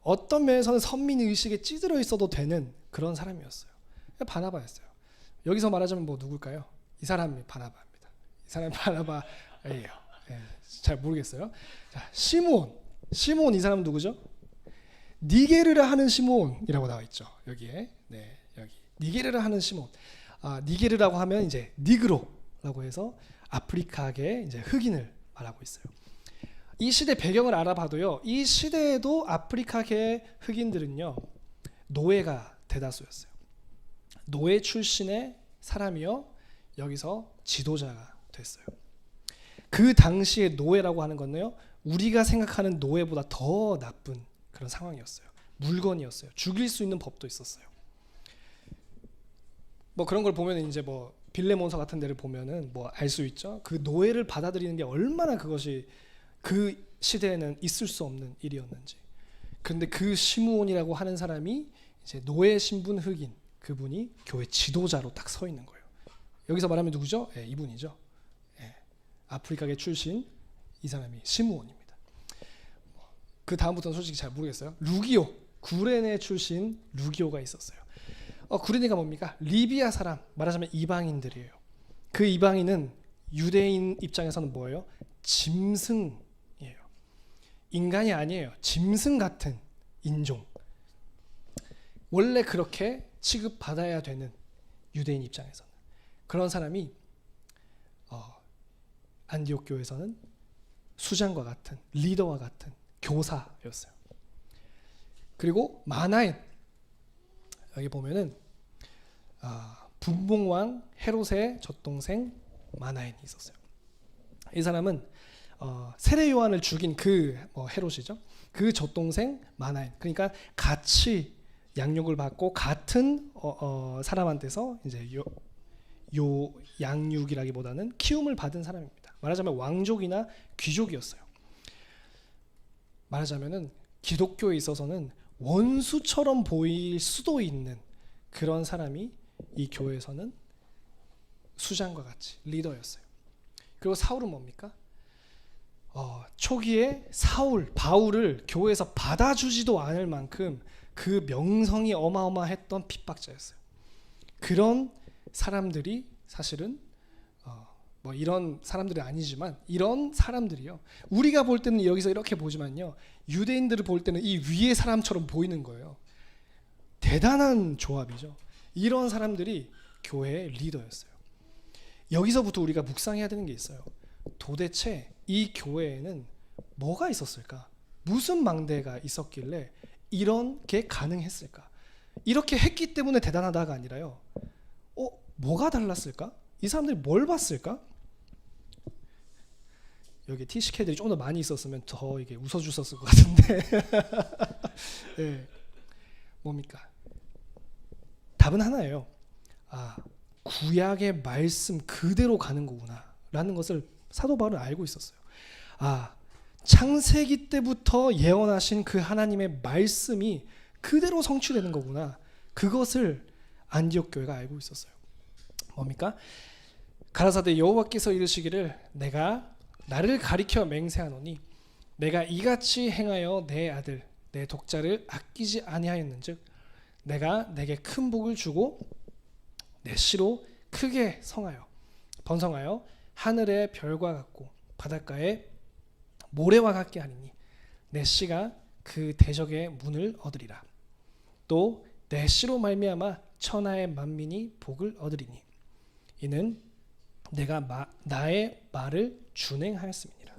어떤 면에서는 선민 의식에 찌들어 있어도 되는 그런 사람이었어요. 바나바였어요. 여기서 말하자면 뭐 누굴까요? 이 사람이 바나바입니다. 이 사람이 바나바예요. 예, 잘 모르겠어요. 자, 시몬 이 사람은 누구죠? 니게르라 하는 시몬이라고 나와 있죠. 여기에. 네, 여기. 니게르라 하는 시몬. 니게르라고 하면 이제 니그로라고 해서 아프리카계 이제 흑인을 말하고 있어요. 이 시대 배경을 알아봐도요. 이 시대에도 아프리카계 흑인들은요. 노예가 대다수였어요. 노예 출신의 사람이요. 여기서 지도자가 됐어요. 그 당시에 노예라고 하는 건요. 우리가 생각하는 노예보다 더 나쁜 그런 상황이었어요. 물건이었어요. 죽일 수 있는 법도 있었어요. 뭐 그런 걸 보면 이제 뭐 빌레몬서 같은 데를 보면은 뭐 알 수 있죠. 그 노예를 받아들이는 게 얼마나 그것이 그 시대에는 있을 수 없는 일이었는지. 그런데 그 시므온이라고 하는 사람이 이제 노예 신분 흑인 그분이 교회 지도자로 딱 서 있는 거예요. 여기서 말하면 누구죠? 예, 이분이죠. 예, 아프리카계 출신 이 사람이 시므온입니다. 그 다음부터는 솔직히 잘 모르겠어요. 루기오, 구레네 출신 루기오가 있었어요. 구레네가 뭡니까? 리비아 사람, 말하자면 이방인들이에요. 그 이방인은 유대인 입장에서는 뭐예요? 짐승이에요. 인간이 아니에요. 짐승 같은 인종. 원래 그렇게 취급받아야 되는 유대인 입장에서는 그런 사람이 안디옥 교회에서는 수장과 같은 리더와 같은 교사였어요. 그리고 마나엔 여기 보면은 분봉왕 헤롯의 젖동생 마나엔이 있었어요. 이 사람은 세례 요한을 죽인 그 헤롯이죠. 그 젖동생 마나엔. 그러니까 같이 양육을 받고 같은 사람한테서 이제 요 양육이라기보다는 키움을 받은 사람입니다. 말하자면 왕족이나 귀족이었어요. 말하자면은 기독교에 있어서는 원수처럼 보일 수도 있는 그런 사람이 이 교회에서는 수장과 같이 리더였어요. 그리고 사울은 뭡니까? 초기에 바울을 교회에서 받아주지도 않을 만큼 그 명성이 어마어마했던 핍박자였어요. 그런 사람들이 사실은 뭐 이런 사람들이 아니지만 이런 사람들이요. 우리가 볼 때는 여기서 이렇게 보지만요. 유대인들을 볼 때는 이 위의 사람처럼 보이는 거예요. 대단한 조합이죠. 이런 사람들이 교회의 리더였어요. 여기서부터 우리가 묵상해야 되는 게 있어요. 도대체 이 교회에는 뭐가 있었을까? 무슨 망대가 있었길래 이런 게 가능했을까? 이렇게 했기 때문에 대단하다가 아니라요. 뭐가 달랐을까? 이 사람들이 뭘 봤을까? 여기 TCK들이 좀 더 많이 있었으면 더 이게 웃어주셨을 것 같은데 네. 뭡니까? 답은 하나예요. 구약의 말씀 그대로 가는 거구나 라는 것을 사도 바울은 알고 있었어요. 창세기 때부터 예언하신 그 하나님의 말씀이 그대로 성취되는 거구나. 그것을 안디옥 교회가 알고 있었어요. 뭡니까? 가라사대 여호와께서 이르시기를 내가 나를 가리켜 맹세하노니 내가 이같이 행하여 내 아들 내 독자를 아끼지 아니하였는즉 내가 내게 큰 복을 주고 내 씨로 크게 성하여 번성하여 하늘의 별과 같고 바닷가의 모래와 같게 하리니 내 씨가 그 대적의 문을 얻으리라. 또 내 씨로 말미암아 천하의 만민이 복을 얻으리니 이는 내가 나의 말을 준행하였음이니라.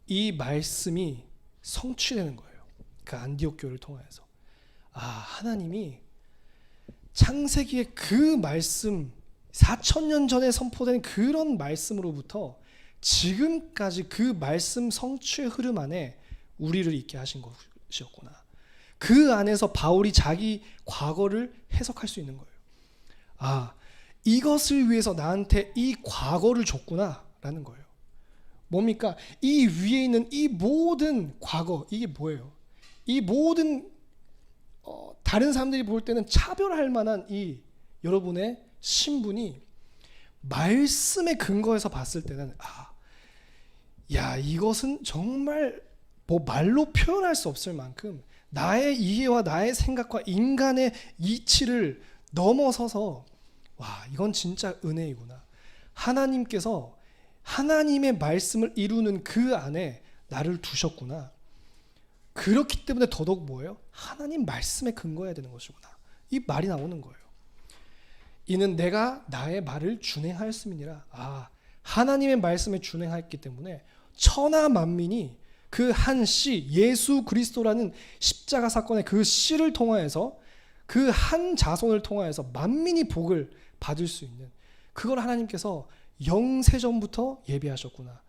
이 말씀이 성취되는 거예요. 그 안디옥 교회를 통하여서 하나님이 창세기의 그 말씀 4,000년 전에 선포된 그런 말씀으로부터 지금까지 그 말씀 성취의 흐름 안에 우리를 있게 하신 것이었구나. 그 안에서 바울이 자기 과거를 해석할 수 있는 거예요. 이것을 위해서 나한테 이 과거를 줬구나 라는 거예요. 뭡니까? 이 위에 있는 이 모든 과거, 이게 뭐예요? 이 모든 다른 사람들이 볼 때는 차별할 만한 이 여러분의 신분이 말씀의 근거에서 봤을 때는 이것은 정말 말로 표현할 수 없을 만큼 나의 이해와 나의 생각과 인간의 이치를 넘어서서 이건 진짜 은혜이구나. 하나님께서 하나님의 말씀을 이루는 그 안에 나를 두셨구나. 그렇기 때문에 더더욱 뭐예요? 하나님 말씀에 근거해야 되는 것이구나. 이 말이 나오는 거예요. 이는 내가 나의 말을 준행하였음이니라. 하나님의 말씀에 준행하였기 때문에 천하 만민이 그 한 씨 예수 그리스도라는 십자가 사건의 그 씨를 통하여서 그 한 자손을 통하여서 만민이 복을 받을 수 있는 그걸 하나님께서 영세전부터 예비하셨구나.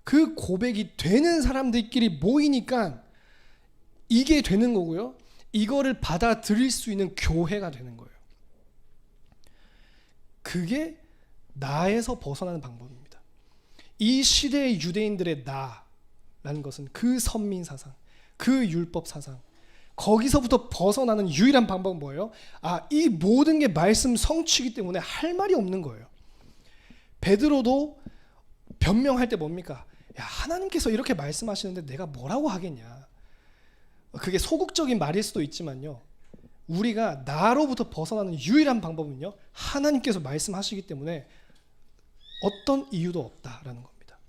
그 고백이 되는 사람들끼리 모이니까 이게 되는 거고요. 이거를 받아들일 수 있는 교회가 되는 거예요. 그게 나에서 벗어나는 방법입니다. 이 시대의 유대인들의 나라는 것은 그 선민 사상, 그 율법 사상, 거기서부터 벗어나는 유일한 방법은 뭐예요? 이 모든 게 말씀 성취이기 때문에 할 말이 없는 거예요. 베드로도 변명할 때 뭡니까? 하나님께서 이렇게 말씀하시는데 내가 뭐라고 하겠냐. 그게 소극적인 말일 수도 있지만요. 우리가 나로부터 벗어나는 유일한 방법은요. 하나님께서 말씀하시기 때문에 어떤 이유도 없다라는 겁니다.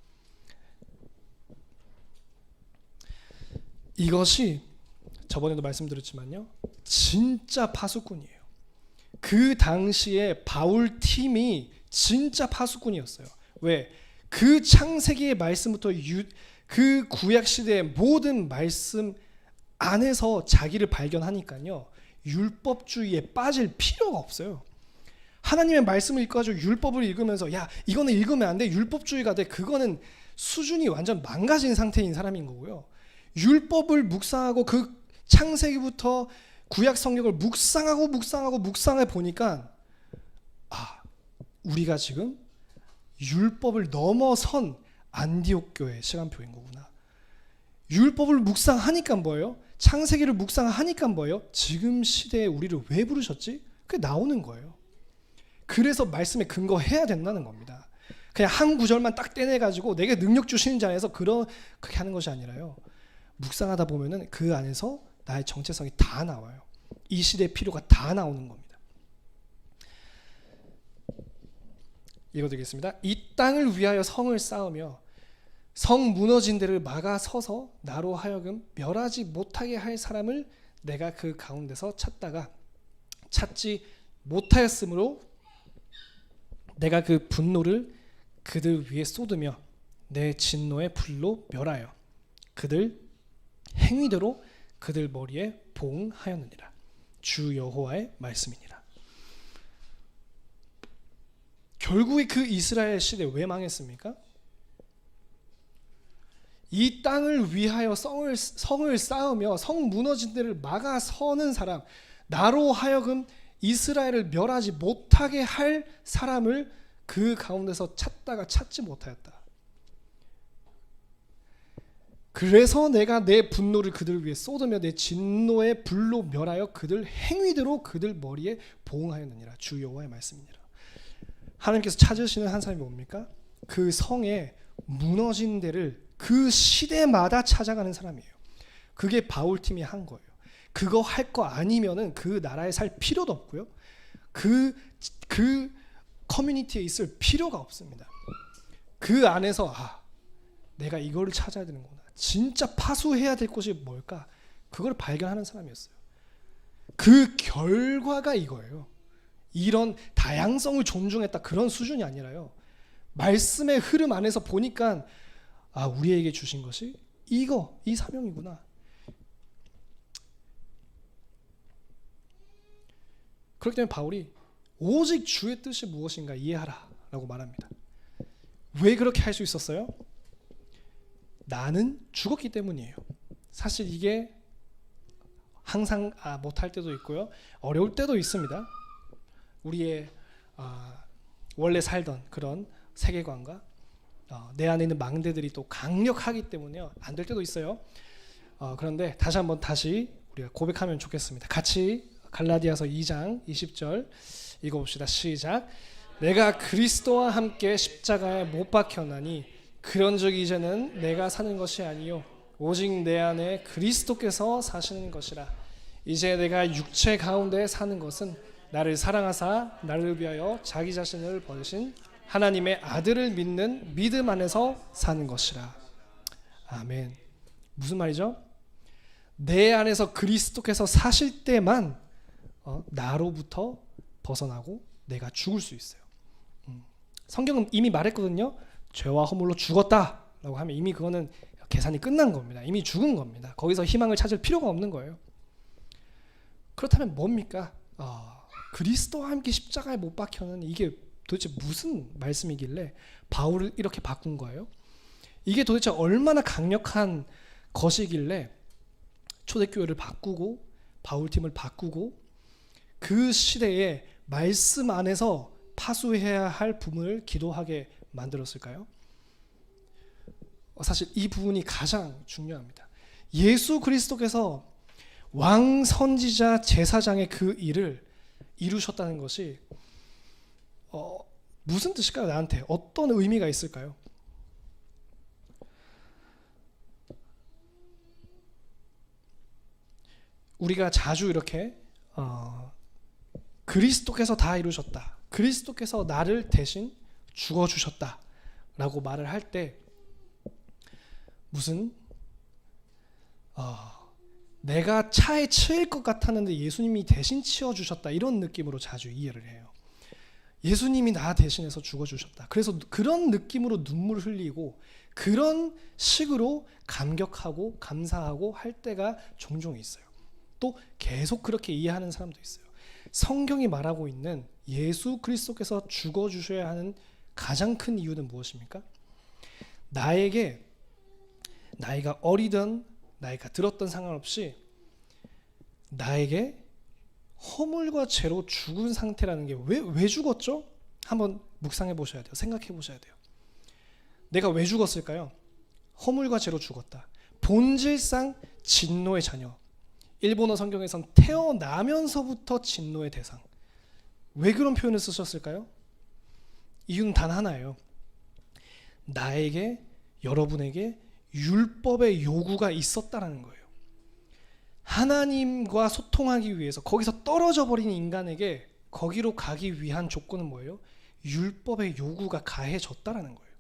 이것이 저번에도 말씀드렸지만요. 진짜 파수꾼이에요. 그 당시에 바울 팀이 진짜 파수꾼이었어요. 왜? 그 창세기의 말씀부터 그 구약 시대의 모든 말씀 안에서 자기를 발견하니까요. 율법주의에 빠질 필요가 없어요. 하나님의 말씀을 읽어가지고 율법을 읽으면서 이거는 읽으면 안 돼. 율법주의가 돼. 그거는 수준이 완전 망가진 상태인 사람인 거고요. 율법을 묵상하고 그 창세기부터 구약 성경을 묵상해 보니까 우리가 지금 율법을 넘어선 안디옥 교회 시간표인 거구나. 율법을 묵상하니까 뭐예요? 창세기를 묵상하니까 뭐예요? 지금 시대에 우리를 왜 부르셨지? 그게 나오는 거예요. 그래서 말씀에 근거해야 된다는 겁니다. 그냥 한 구절만 딱 떼내가지고 내게 능력 주시는 자에서 그렇게 하는 것이 아니라요. 묵상하다 보면은 그 안에서 나의 정체성이 다 나와요. 이 시대의 필요가 다 나오는 겁니다. 읽어드리겠습니다. 이 땅을 위하여 성을 쌓으며 성 무너진 데를 막아 서서 나로 하여금 멸하지 못하게 할 사람을 내가 그 가운데서 찾다가 찾지 못하였으므로 내가 그 분노를 그들 위에 쏟으며 내 진노의 불로 멸하여 그들 행위대로 그들 머리에 봉하였느니라. 주 여호와의 말씀이니라. 결국에 그 이스라엘 시대 왜 망했습니까? 이 땅을 위하여 성을 쌓으며 성 무너진 데를 막아서는 사람, 나로 하여금 이스라엘을 멸하지 못하게 할 사람을 그 가운데서 찾다가 찾지 못하였다. 그래서 내가 내 분노를 그들 위해 쏟으며 내 진노의 불로 멸하여 그들 행위대로 그들 머리에 보응하였느니라. 주 여호와의 말씀이니라. 하나님께서 찾으시는 한 사람이 뭡니까? 그 성의 무너진 데를 그 시대마다 찾아가는 사람이에요. 그게 바울팀이 한 거예요. 그거 할 거 아니면은 그 나라에 살 필요도 없고요. 그 커뮤니티에 있을 필요가 없습니다. 그 안에서 내가 이거를 찾아야 되는구나. 진짜 파수해야 될 곳이 뭘까? 그걸 발견하는 사람이었어요. 그 결과가 이거예요. 이런 다양성을 존중했다 그런 수준이 아니라요. 말씀의 흐름 안에서 보니까 우리에게 주신 것이 이 사명이구나. 그렇기 때문에 바울이 오직 주의 뜻이 무엇인가 이해하라 라고 말합니다. 왜 그렇게 할 수 있었어요? 나는 죽었기 때문이에요. 사실 이게 항상 못할 때도 있고요. 어려울 때도 있습니다. 우리의 원래 살던 그런 세계관과 내 안에 있는 망대들이 또 강력하기 때문에요. 안 될 때도 있어요. 그런데 다시 우리가 고백하면 좋겠습니다. 같이 갈라디아서 2장 20절 읽어봅시다. 시작. 내가 그리스도와 함께 십자가에 못 박혔나니 그런즉 이제는 내가 사는 것이 아니요 오직 내 안에 그리스도께서 사시는 것이라. 이제 내가 육체 가운데 사는 것은 나를 사랑하사 나를 위하여 자기 자신을 버리신 하나님의 아들을 믿는 믿음 안에서 사는 것이라. 아멘. 무슨 말이죠? 내 안에서 그리스도께서 사실 때만 나로부터 벗어나고 내가 죽을 수 있어요. 성경은 이미 말했거든요. 죄와 허물로 죽었다라고 하면 이미 그거는 계산이 끝난 겁니다. 이미 죽은 겁니다. 거기서 희망을 찾을 필요가 없는 거예요. 그렇다면 뭡니까? 그리스도와 함께 십자가에 못 박혀는 이게 도대체 무슨 말씀이길래 바울을 이렇게 바꾼 거예요? 이게 도대체 얼마나 강력한 것이길래 초대교회를 바꾸고 바울팀을 바꾸고 그 시대에 말씀 안에서 파수해야 할 부분을 기도하게 만들었을까요? 사실 이 부분이 가장 중요합니다. 예수 그리스도께서 왕 선지자 제사장의 그 일을 이루셨다는 것이 무슨 뜻일까요? 나한테 어떤 의미가 있을까요? 우리가 자주 이렇게 그리스도께서 다 이루셨다. 그리스도께서 나를 대신 죽어주셨다 라고 말을 할 때 무슨 내가 차에 치일 것 같았는데 예수님이 대신 치워주셨다 이런 느낌으로 자주 이해를 해요. 예수님이 나 대신해서 죽어주셨다. 그래서 그런 느낌으로 눈물 흘리고 그런 식으로 감격하고 감사하고 할 때가 종종 있어요. 또 계속 그렇게 이해하는 사람도 있어요. 성경이 말하고 있는 예수 그리스도께서 죽어주셔야 하는 가장 큰 이유는 무엇입니까? 나에게 나이가 어리든 나이가 들었던 상관없이 나에게 허물과 죄로 죽은 상태라는 게 왜 죽었죠? 한번 묵상해 보셔야 돼요. 생각해 보셔야 돼요. 내가 왜 죽었을까요? 허물과 죄로 죽었다. 본질상 진노의 자녀. 일본어 성경에선 태어나면서부터 진노의 대상. 왜 그런 표현을 쓰셨을까요? 이유는 단 하나예요. 나에게, 여러분에게 율법의 요구가 있었다라는 거예요. 하나님과 소통하기 위해서 거기서 떨어져 버린 인간에게 거기로 가기 위한 조건은 뭐예요? 율법의 요구가 가해졌다라는 거예요.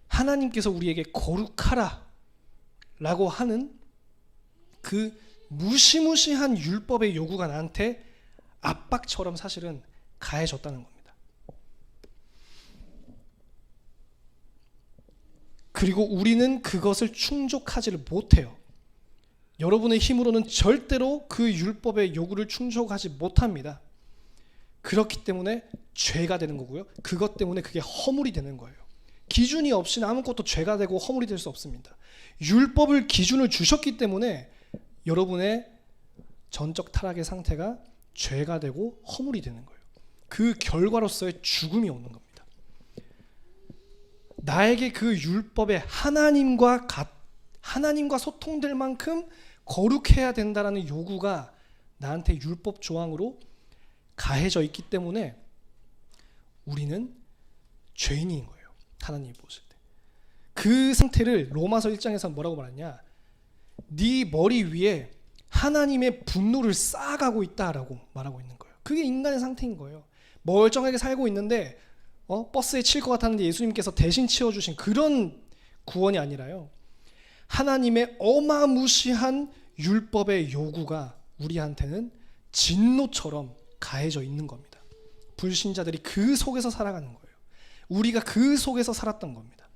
하나님께서 우리에게 거룩하라 라고 하는 그 무시무시한 율법의 요구가 나한테 압박처럼 사실은 가해졌다는 겁니다. 그리고 우리는 그것을 충족하지를 못해요. 여러분의 힘으로는 절대로 그 율법의 요구를 충족하지 못합니다. 그렇기 때문에 죄가 되는 거고요. 그것 때문에 그게 허물이 되는 거예요. 기준이 없이는 아무것도 죄가 되고 허물이 될 수 없습니다. 율법을 기준을 주셨기 때문에 여러분의 전적 타락의 상태가 죄가 되고 허물이 되는 거예요. 그 결과로서의 죽음이 오는 겁니다. 나에게 그 율법에 하나님과 소통될 만큼 거룩해야 된다라는 요구가 나한테 율법 조항으로 가해져 있기 때문에 우리는 죄인인 거예요. 하나님이 보실 때. 그 상태를 로마서 1장에서 뭐라고 말하냐? 네 머리 위에 하나님의 분노를 쌓아가고 있다라고 말하고 있는 거예요. 그게 인간의 상태인 거예요. 멀쩡하게 살고 있는데 버스에 칠 것 같았는데 예수님께서 대신 치워주신 그런 구원이 아니라요. 하나님의 어마무시한 율법의 요구가 우리한테는 진노처럼 가해져 있는 겁니다. 불신자들이 그 속에서 살아가는 거예요. 우리가 그 속에서 살았던 겁니다.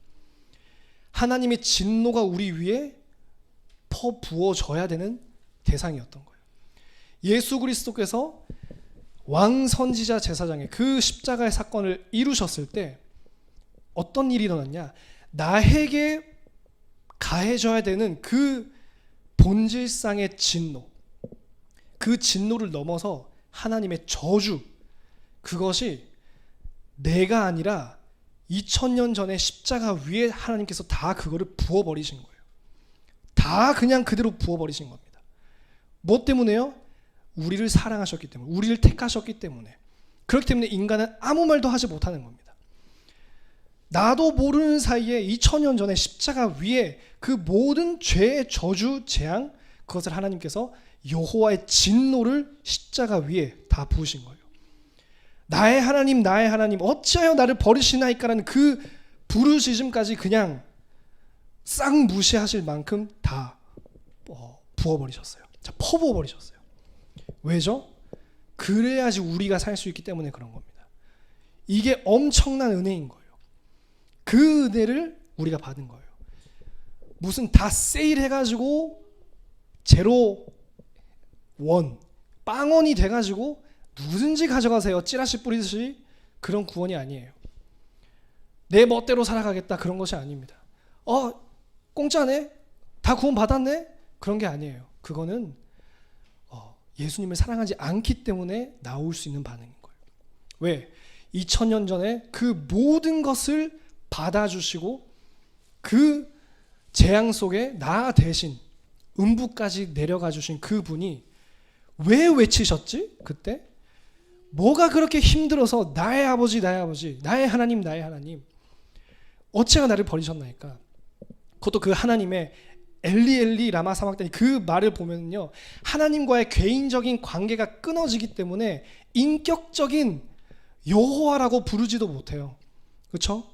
하나님의 진노가 우리 위에 퍼부어져야 되는 대상이었던 거예요. 예수 그리스도께서 왕선지자 제사장의 그 십자가의 사건을 이루셨을 때 어떤 일이 일어났냐? 나에게 가해져야 되는 그 본질상의 진노, 그 진노를 넘어서 하나님의 저주, 그것이 내가 아니라 2000년 전에 십자가 위에 하나님께서 다 그거를 부어버리신 거예요. 다 그냥 그대로 부어버리신 겁니다. 뭐 때문에요? 우리를 사랑하셨기 때문에, 우리를 택하셨기 때문에. 그렇기 때문에 인간은 아무 말도 하지 못하는 겁니다. 나도 모르는 사이에 2000년 전에 십자가 위에 그 모든 죄의 저주, 재앙, 그것을 하나님께서 여호와의 진노를 십자가 위에 다 부으신 거예요. 나의 하나님, 나의 하나님, 어찌하여 나를 버리시나이까라는 그 부르짖음까지 그냥 싹 무시하실 만큼 다 부어버리셨어요. 자, 퍼부어버리셨어요. 왜죠? 그래야지 우리가 살 수 있기 때문에 그런 겁니다. 이게 엄청난 은혜인 거예요. 그 은혜를 우리가 받은 거예요. 무슨 다 세일해가지고 제로 원, 빵원이 돼가지고 누구든지 가져가세요 찌라시 뿌리듯이 그런 구원이 아니에요. 내 멋대로 살아가겠다 그런 것이 아닙니다. 공짜네? 다 구원 받았네? 그런 게 아니에요. 그거는 예수님을 사랑하지 않기 때문에 나올 수 있는 반응인 거예요. 왜? 2000년 전에 그 모든 것을 받아주시고 그 재앙 속에 나 대신 음부까지 내려가 주신 그분이 왜 외치셨지? 그때? 뭐가 그렇게 힘들어서 나의 아버지, 나의 아버지, 나의 하나님, 나의 하나님, 어찌가 나를 버리셨나이까? 그것도 그 하나님의 엘리 엘리 라마 사막다니 그 말을 보면요, 하나님과의 개인적인 관계가 끊어지기 때문에 인격적인 여호와라고 부르지도 못해요. 그렇죠?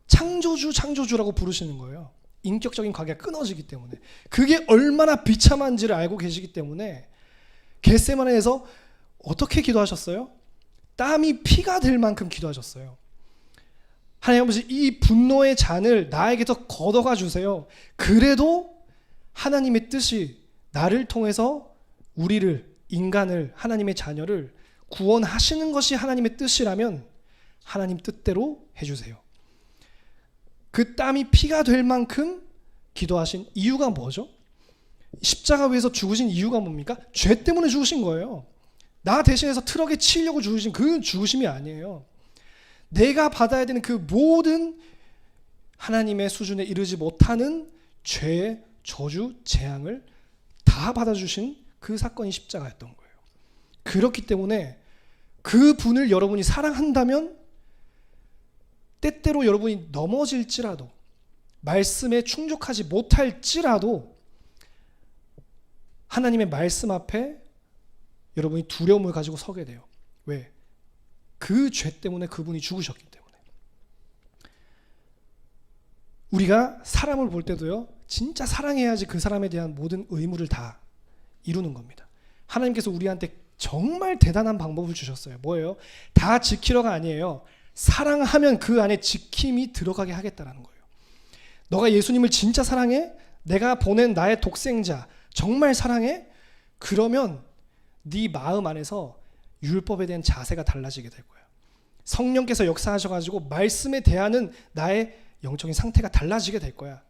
창조주라고 부르시는 거예요. 인격적인 관계가 끊어지기 때문에. 그게 얼마나 비참한지를 알고 계시기 때문에 겟세마네에서 어떻게 기도하셨어요? 땀이 피가 될 만큼 기도하셨어요. 하나님 아버지, 이 분노의 잔을 나에게서 걷어가 주세요. 그래도 하나님의 뜻이 나를 통해서 우리를, 인간을, 하나님의 자녀를 구원하시는 것이 하나님의 뜻이라면 하나님 뜻대로 해주세요. 그 땀이 피가 될 만큼 기도하신 이유가 뭐죠? 십자가 위에서 죽으신 이유가 뭡니까? 죄 때문에 죽으신 거예요. 나 대신해서 트럭에 치려고 죽으신 그 죽으심이 아니에요. 내가 받아야 되는 그 모든 하나님의 수준에 이르지 못하는 죄의 저주, 재앙을 다 받아주신 그 사건이 십자가였던 거예요. 그렇기 때문에 그 분을 여러분이 사랑한다면 때때로 여러분이 넘어질지라도, 말씀에 충족하지 못할지라도 하나님의 말씀 앞에 여러분이 두려움을 가지고 서게 돼요. 왜? 그 죄 때문에 그분이 죽으셨기 때문에. 우리가 사람을 볼 때도요, 진짜 사랑해야지 그 사람에 대한 모든 의무를 다 이루는 겁니다. 하나님께서 우리한테 정말 대단한 방법을 주셨어요. 뭐예요? 다 지키러가 아니에요. 사랑하면 그 안에 지킴이 들어가게 하겠다라는 거예요. 너가 예수님을 진짜 사랑해? 내가 보낸 나의 독생자 정말 사랑해? 그러면 네 마음 안에서 율법에 대한 자세가 달라지게 될 거예요. 성령께서 역사하셔가지고 말씀에 대하는 나의 영적인 상태가 달라지게 될 거야.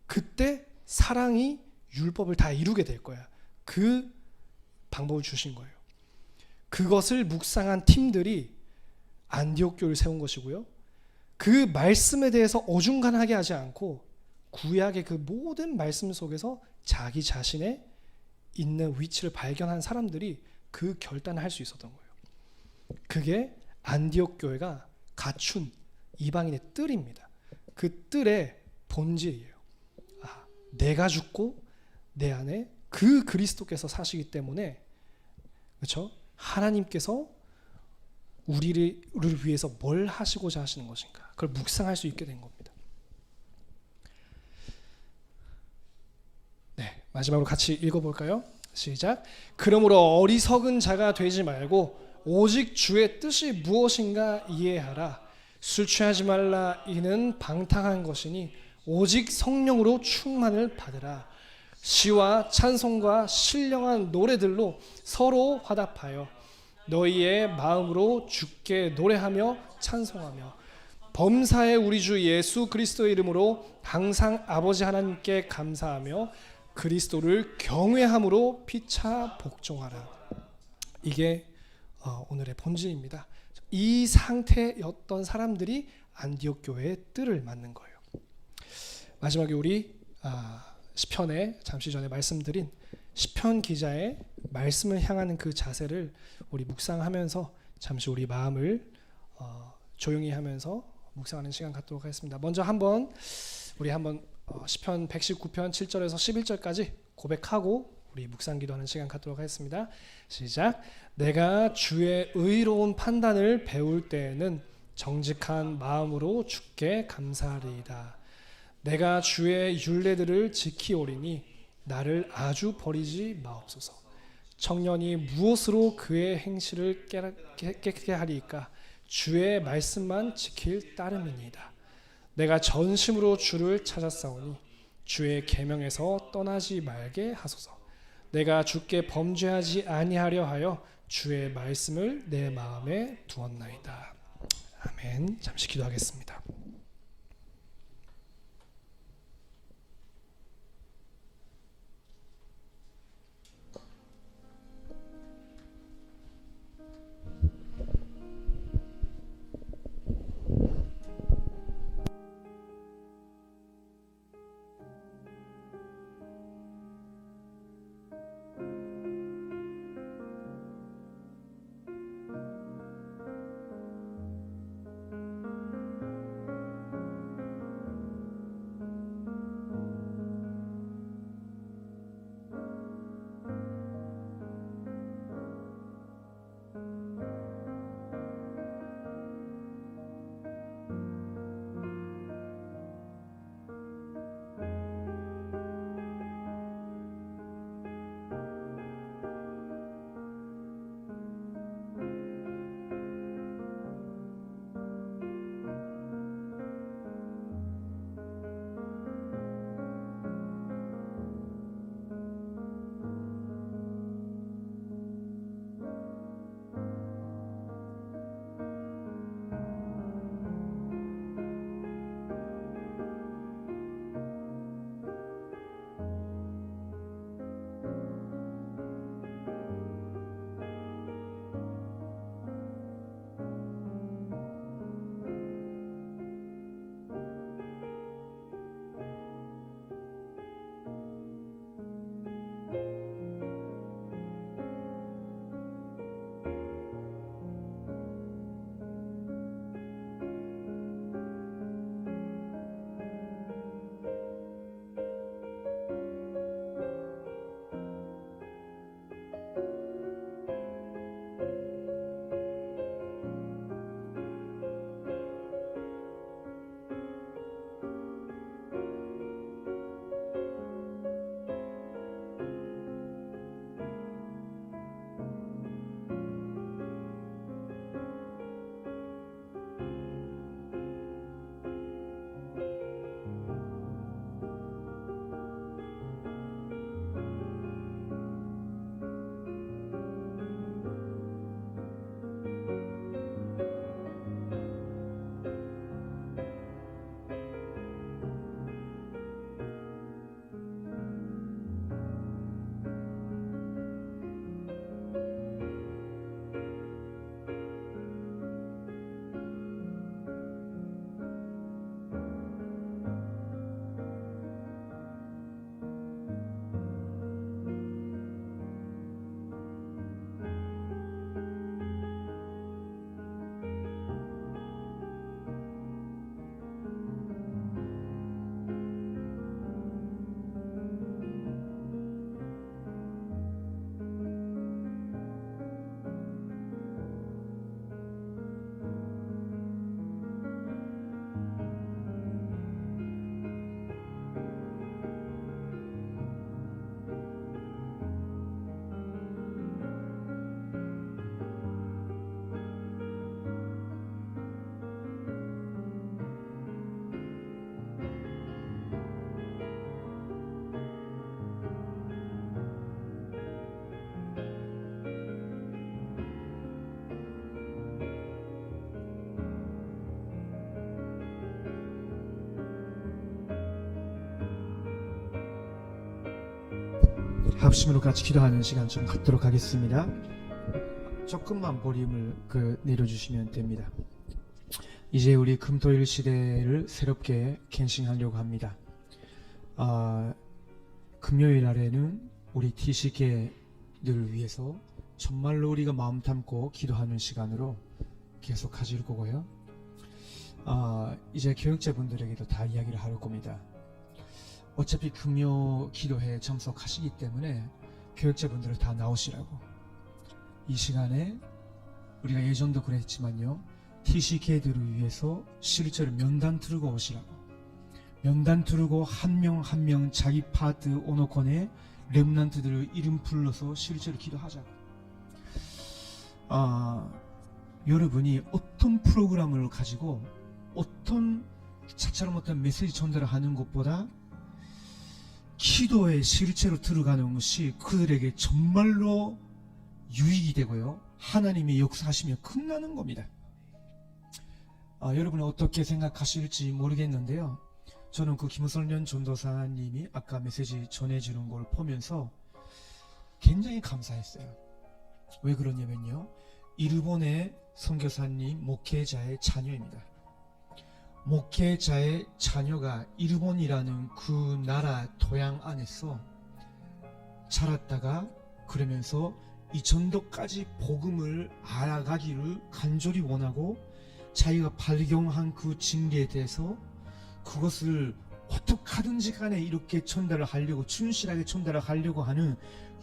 그때 사랑이 율법을 다 이루게 될 거야. 그 방법을 주신 거예요. 그것을 묵상한 팀들이 안디옥 교회를 세운 것이고요. 그 말씀에 대해서 어중간하게 하지 않고 구약의 그 모든 말씀 속에서 자기 자신의 있는 위치를 발견한 사람들이 그 결단을 할 수 있었던 거예요. 그게 안디옥 교회가 갖춘 이방인의 뜰입니다. 그 뜰의 본질이에요. 내가 죽고 내 안에 그 그리스도께서 사시기 때문에, 그렇죠? 하나님께서 우리를 위해서 뭘 하시고자 하시는 것인가, 그걸 묵상할 수 있게 된 겁니다. 네, 마지막으로 같이 읽어볼까요? 시작. 그러므로 어리석은 자가 되지 말고 오직 주의 뜻이 무엇인가 이해하라. 술 취하지 말라. 이는 방탕한 것이니 오직 성령으로 충만을 받으라. 시와 찬송과 신령한 노래들로 서로 화답하여 너희의 마음으로 주께 노래하며 찬송하며 범사의 우리 주 예수 그리스도의 이름으로 항상 아버지 하나님께 감사하며 그리스도를 경외함으로 피차 복종하라. 이게 오늘의 본질입니다. 이 상태였던 사람들이 안디옥 교회의 뜰을 맡는 거예요. 마지막에 우리 시편에 잠시 전에 말씀드린 시편 기자의 말씀을 향하는 그 자세를 우리 묵상하면서 잠시 우리 마음을 조용히 하면서 묵상하는 시간 갖도록 하겠습니다. 먼저 우리 한번 시편 119편 7절에서 11절까지 고백하고 우리 묵상 기도하는 시간 갖도록 하겠습니다. 시작. 내가 주의 의로운 판단을 배울 때에는 정직한 마음으로 주께 감사하리이다. 내가 주의 율례들을 지키오리니 나를 아주 버리지 마옵소서. 청년이 무엇으로 그의 행실을 깨끗게 하리이까? 주의 말씀만 지킬 따름이니이다. 내가 전심으로 주를 찾았사오니 주의 계명에서 떠나지 말게 하소서. 내가 주께 범죄하지 아니하려 하여 주의 말씀을 내 마음에 두었나이다. 아멘. 잠시 기도하겠습니다. 합심으로 같이 기도하는 시간 좀 갖도록 하겠습니다. 조금만 볼륨을 내려주시면 됩니다. 이제 우리 금토일 시대를 새롭게 갱신하려고 합니다. 금요일 날에는 우리 TC계들을 위해서 정말로 우리가 마음 담고 기도하는 시간으로 계속 가질 거고요. 이제 교육자분들에게도 다 이야기를 할 겁니다. 어차피 금요 기도회에 참석하시기 때문에 교육자분들을 다 나오시라고. 이 시간에 우리가 예전도 그랬지만요, TC계들을 위해서 실제로 면단 들고 오시라고. 면단 들고 한 명 한 명 자기 파트 오너콘에 렘넌트들을 이름 불러서 실제로 기도하자고. 여러분이 어떤 프로그램을 가지고 어떤 차처럼 어떤 메시지 전달을 하는 것보다 기도에 실제로 들어가는 것이 그들에게 정말로 유익이 되고요, 하나님의 역사하시며 끝나는 겁니다. 여러분은 어떻게 생각하실지 모르겠는데요, 저는 그 김선련 전도사님이 아까 메시지 전해주는 걸 보면서 굉장히 감사했어요. 왜 그러냐면요, 일본의 선교사님 목회자의 자녀입니다. 목회자의 자녀가 일본이라는 그 나라 토양 안에서 자랐다가 그러면서 이 전도까지 복음을 알아가기를 간절히 원하고 자기가 발견한 그 진리에 대해서 그것을 어떻게 하든지 간에 이렇게 전달을 하려고, 충실하게 전달을 하려고 하는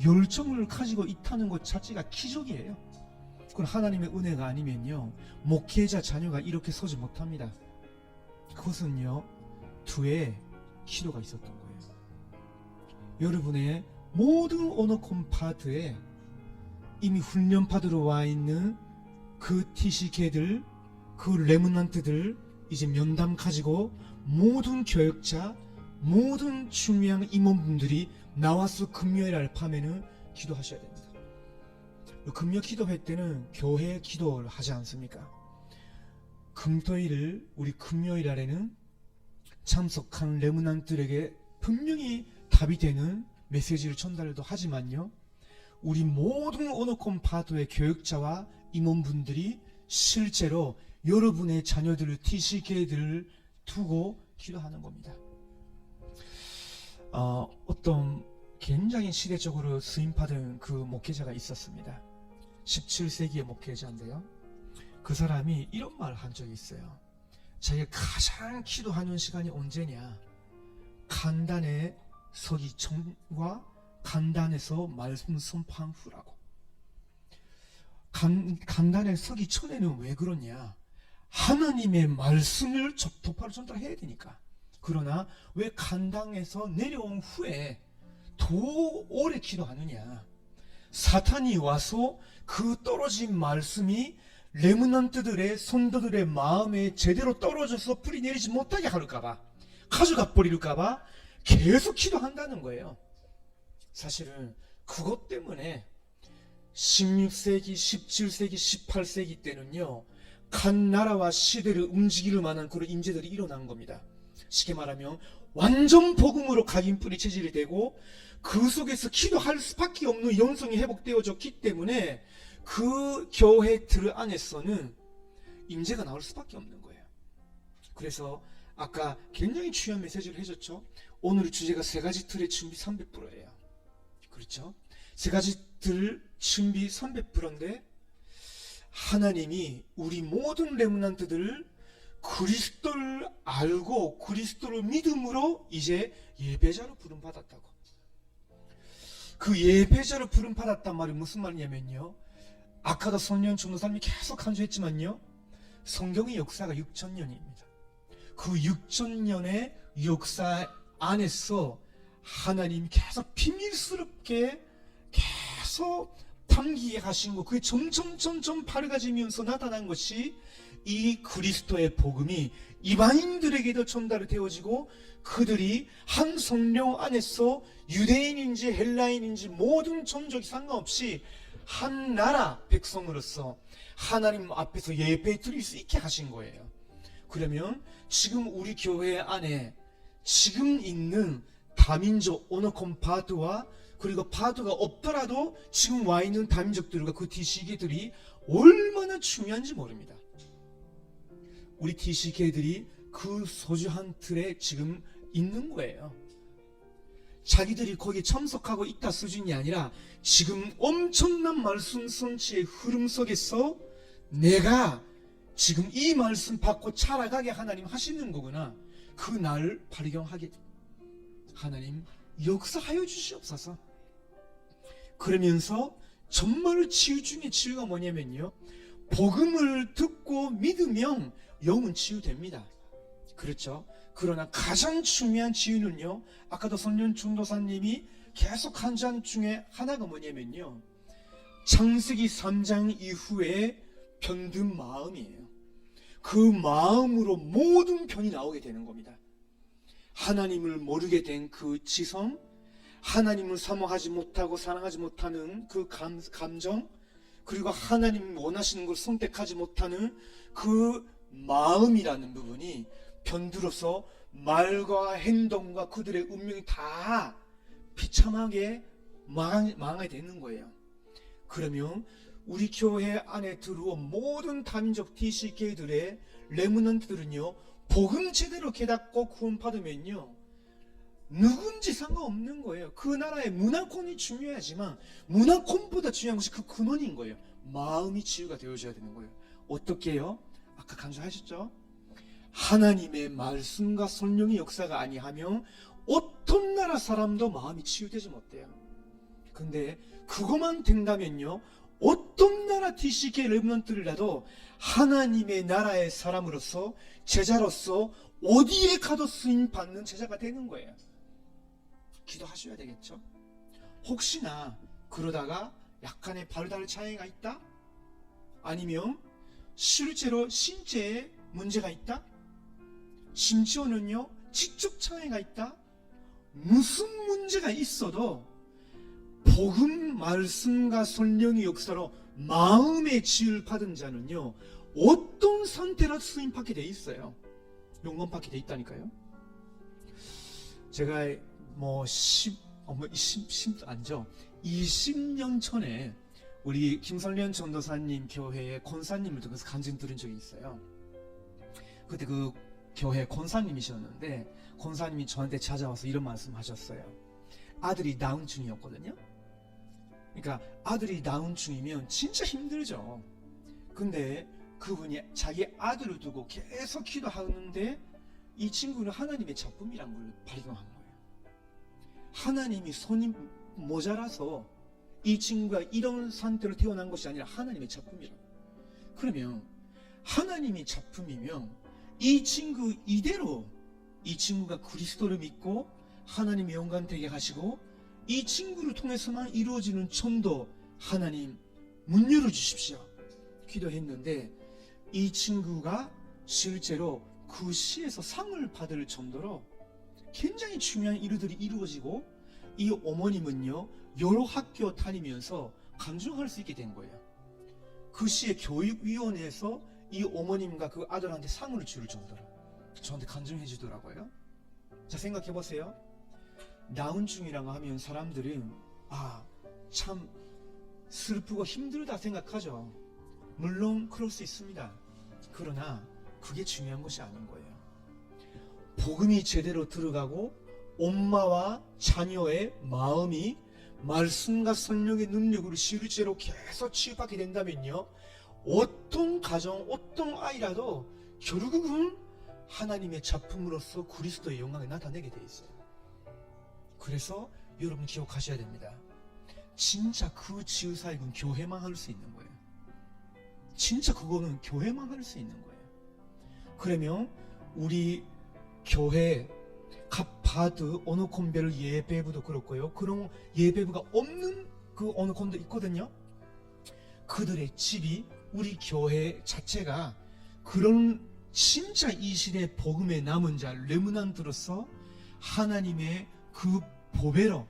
열정을 가지고 있다는 것 자체가 기적이에요. 그건 하나님의 은혜가 아니면요, 목회자 자녀가 이렇게 서지 못합니다. 그것은요, 두의 기도가 있었던 거예요. 여러분의 모든 언어콘 파트에 이미 훈련 받으러 와 있는 그 TC계들, 그 레문난트들 이제 면담 가지고 모든 교역자, 모든 중요한 임원분들이 나와서 금요일 날 밤에는 기도하셔야 됩니다. 금요 기도회 때는 교회 기도를 하지 않습니까? 금토일, 우리 금요일 날에는 참석한 레문난트들에게 분명히 답이 되는 메시지를 전달도 하지만요, 우리 모든 언어콘 파도의 교육자와 임원분들이 실제로 여러분의 자녀들을, TC계들을 두고 기도하는 겁니다. 어떤 굉장히 시대적으로 쓰임받은 그 목회자가 있었습니다. 17세기의 목회자인데요, 그 사람이 이런 말을 한 적이 있어요. 자기가 가장 기도하는 시간이 언제냐, 간단에 서기 전과 간단에서 말씀 선포한 후라고. 간단에 서기 전에는 왜 그러냐, 하나님의 말씀을 도파로 전달해야 되니까. 그러나 왜 간당에서 내려온 후에 더 오래 기도하느냐, 사탄이 와서 그 떨어진 말씀이 레문넌트들의 성도들의 마음에 제대로 떨어져서 뿌리 내리지 못하게 할까봐, 가져가 버릴까봐 계속 기도한다는 거예요. 사실은 그것 때문에 16세기, 17세기, 18세기 때는요, 간 나라와 시대를 움직일 만한 그런 인재들이 일어난 겁니다. 쉽게 말하면 완전 복음으로 각인 뿌리 체질이 되고 그 속에서 기도할 수밖에 없는 영성이 회복되어졌기 때문에 그 교회들 안에서는 인재가 나올 수밖에 없는 거예요. 그래서 아까 굉장히 중요한 메시지를 해줬죠. 오늘 주제가 세 가지 틀의 준비 300%예요. 그렇죠? 세 가지 틀 준비 300%인데 하나님이 우리 모든 레문난트들을 그리스도를 알고 그리스도를 믿음으로 이제 예배자로 부름받았다고. 그 예배자로 부름받았단 말이 무슨 말이냐면요, 아까도 성령 전도사님이 계속 강조했지만요, 성경의 역사가 6,000년입니다. 그 6,000년의 역사 안에서 하나님이 계속 비밀스럽게 계속 담기게 하신 거, 그게 점점 밝아지면서 나타난 것이 이 그리스도의 복음이 이방인들에게도 전달이 되어지고 그들이 한 성령 안에서 유대인인지 헬라인인지 모든 종족이 상관없이 한 나라 백성으로서 하나님 앞에서 예배 드릴 수 있게 하신 거예요. 그러면 지금 우리 교회 안에 지금 있는 다민족 오너콘 바드와 그리고 바드가 없더라도 지금 와 있는 다민족들과 그 DC계들이 얼마나 중요한지 모릅니다. 우리 DC계들이 그 소중한 틀에 지금 있는 거예요. 자기들이 거기에 참석하고 있다 수준이 아니라 지금 엄청난 말씀 성취의 흐름 속에서 내가 지금 이 말씀 받고 자라가게 하나님 하시는 거구나. 그 날 발견하게 하나님 역사하여 주시옵소서. 그러면서 정말 치유 중에 치유가 뭐냐면요, 복음을 듣고 믿으면 영은 치유됩니다. 그렇죠? 그러나 가장 중요한 치유는요, 아까도 선륜 중도사님이 계속 간증한 중에 하나가 뭐냐면요, 창세기 3장 이후에 병든 마음이에요. 그 마음으로 모든 병이 나오게 되는 겁니다. 하나님을 모르게 된 그 지성, 하나님을 사모하지 못하고 사랑하지 못하는 그 감정, 그리고 하나님 원하시는 걸 선택하지 못하는 그 마음이라는 부분이 변들어서 말과 행동과 그들의 운명이 다 비참하게 망하게 되는 거예요. 그러면 우리 교회 안에 들어온 모든 다민족 DC계들의 레므넌트들은요, 복음 제대로 깨닫고 구원받으면요, 누군지 상관없는 거예요. 그 나라의 문화권이 중요하지만 문화권보다 중요한 것이 그 근원인 거예요. 마음이 치유가 되어져야 되는 거예요. 어떻게요? 아까 강조하셨죠? 하나님의 말씀과 성령의 역사가 아니하면 어떤 나라 사람도 마음이 치유되지 못해요. 근데 그것만 된다면요, 어떤 나라 DC계 레브넌트라도 하나님의 나라의 사람으로서, 제자로서 어디에 가도 쓰임 받는 제자가 되는 거예요. 기도하셔야 되겠죠. 혹시나 그러다가 약간의 발달 차이가 있다? 아니면 실제로 신체에 문제가 있다? 심지어는요, 지적 차이가 있다? 무슨 문제가 있어도 복음 말씀과 성령의 역사로 마음의 치유를 받은 자는요, 어떤 상태로 쓰임받게 돼 있어요. 용건받게 돼 있다니까요. 제가 20년 전에 우리 김선련 전도사님 교회에 권사님을 통해서 간증 들은 적이 있어요. 그때 그 교회 권사님이셨는데 권사님이 저한테 찾아와서 이런 말씀 하셨어요. 아들이 다운증이었거든요. 그러니까 아들이 다운증이면 진짜 힘들죠. 근데 그분이 자기 아들을 두고 계속 기도하는데 이 친구는 하나님의 작품이란 걸 발견한 거예요. 하나님이 손이 모자라서 이 친구가 이런 상태로 태어난 것이 아니라 하나님의 작품이라고. 그러면 하나님의 작품이면 이 친구 이대로 이 친구가 그리스도를 믿고 하나님의 영광 되게 하시고 이 친구를 통해서만 이루어지는 전도 하나님 문 열어주십시오 기도했는데 이 친구가 실제로 그 시에서 상을 받을 정도로 굉장히 중요한 일들이 이루어지고 이 어머님은요 여러 학교 다니면서 간증할 수 있게 된 거예요. 그 시의 교육위원회에서 이 어머님과 그 아들한테 상을 줄 정도로 저한테 간증해 주더라고요. 자, 생각해 보세요. 다운증이라고 하면 사람들은 참 슬프고 힘들다 생각하죠. 물론 그럴 수 있습니다. 그러나 그게 중요한 것이 아닌 거예요. 복음이 제대로 들어가고 엄마와 자녀의 마음이 말씀과 성령의 능력으로 실제로 계속 치유받게 된다면요, 어떤 가정, 어떤 아이라도 결국은 하나님의 작품으로서 그리스도의 영광을 나타내게 돼 있어요. 그래서 여러분 기억하셔야 됩니다. 진짜 그 치유사역은 교회만 할 수 있는 거예요. 진짜 그거는 교회만 할 수 있는 거예요. 그러면 우리 교회 갓바드 어느콘별 예배부도 그렇고요. 그런 예배부가 없는 그 어느콘도 있거든요. 그들의 집이 우리 교회 자체가 그런 진짜 이 시대 복음에 남은 자 레므넌트로서 하나님의 그 보배로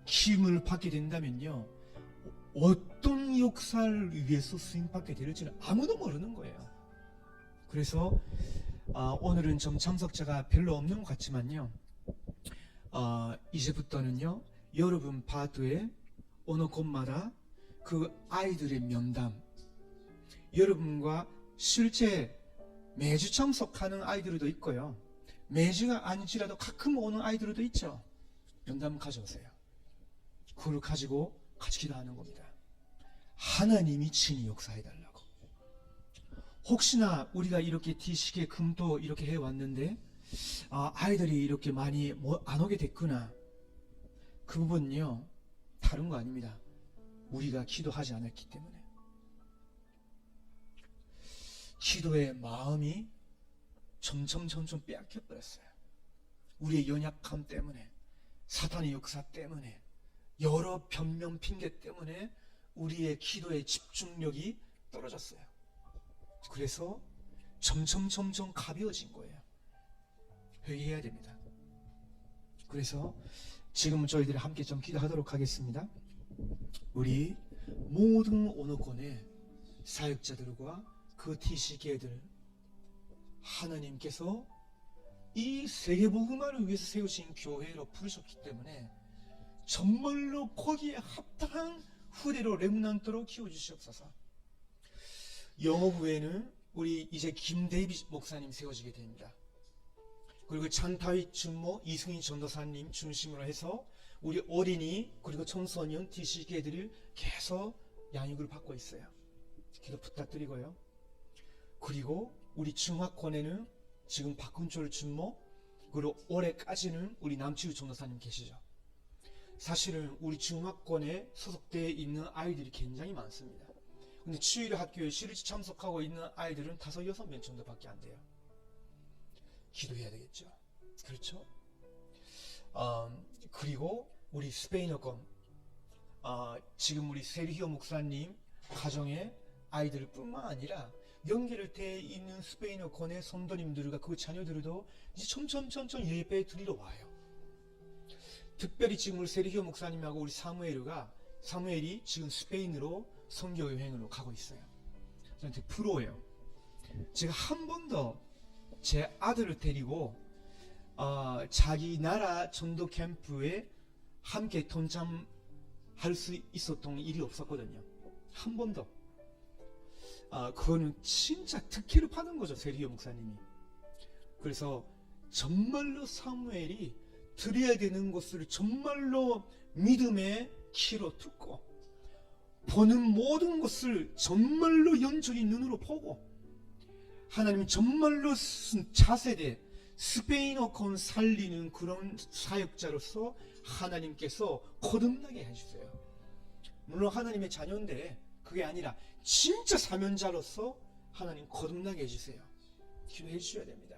힘을 받게 된다면요, 어떤 역사를 위해서 쓰임받게 될지는 아무도 모르는 거예요. 그래서 오늘은 좀 참석자가 별로 없는 것 같지만요, 이제부터는요, 여러분 파트에 어느 곳마다 그 아이들의 면담, 여러분과 실제 매주 참석하는 아이들도 있고요, 매주가 아니지라도 가끔 오는 아이들도 있죠. 면담 가져오세요. 그걸 가지고 같이 기도하는 겁니다. 하나님이 친히 역사해달라고. 혹시나 우리가 이렇게 T식의 금도 이렇게 해왔는데 아이들이 이렇게 많이 안 오게 됐구나. 그 부분은요, 다른 거 아닙니다. 우리가 기도하지 않았기 때문에. 기도의 마음이 점점 빼앗겨버렸어요. 우리의 연약함 때문에, 사탄의 역사 때문에, 여러 변명 핑계 때문에 우리의 기도의 집중력이 떨어졌어요. 그래서 점점 가벼워진 거예요. 회개해야 됩니다. 그래서 지금 저희들이 함께 좀 기도하도록 하겠습니다. 우리 모든 오너권의 사역자들과 그 TC교회들, 하나님께서 이 세계복음화를 위해서 세우신 교회로 부르셨기 때문에 정말로 거기에 합당한 후대로 렘넌트로 키워주시옵소서. 영어부에는 우리 이제 김데이비 목사님 세워지게 됩니다. 그리고 장타윗 준모, 이승희 전도사님 중심으로 해서 우리 어린이 그리고 청소년 TC교회들이 계속 양육을 받고 있어요. 기도 부탁드리고요. 그리고 우리 중화권에는 지금 박근철 준모, 그리고 올해까지는 우리 남치우 전도사님 계시죠. 사실은 우리 중화권에 소속되어 있는 아이들이 굉장히 많습니다. 근데 추일 학교에 실제 참석하고 있는 아이들은 5, 6명 정도밖에 안 돼요. 기도해야 되겠죠. 그렇죠? 그리고 우리 스페인어권, 지금 우리 세르히오 목사님 가정의 아이들 뿐만 아니라 연결되어 있는 스페인어권의 성도님들과 그 자녀들도 이제 점점 예배 드리러 와요. 특별히 지금 우리 세르히오 목사님하고 우리 사무엘이 지금 스페인으로 선교 여행으로 가고 있어요. 저한테 프로예요. 제가 한 번도 제 아들을 데리고 자기 나라 전도 캠프에 함께 동참할 수 있었던 일이 없었거든요. 한 번도. 그거는 진짜 특혜를 받은 거죠, 세리오 목사님이. 그래서 정말로 사무엘이 드려야 되는 것을 정말로 믿음의 키로 듣고, 보는 모든 것을 정말로 영적인 눈으로 보고, 하나님이 정말로 차세대 스페인어권 살리는 그런 사역자로서 하나님께서 거듭나게 해주세요. 물론 하나님의 자녀인데 그게 아니라 진짜 사명자로서 하나님 거듭나게 해주세요. 기도해 주셔야 됩니다.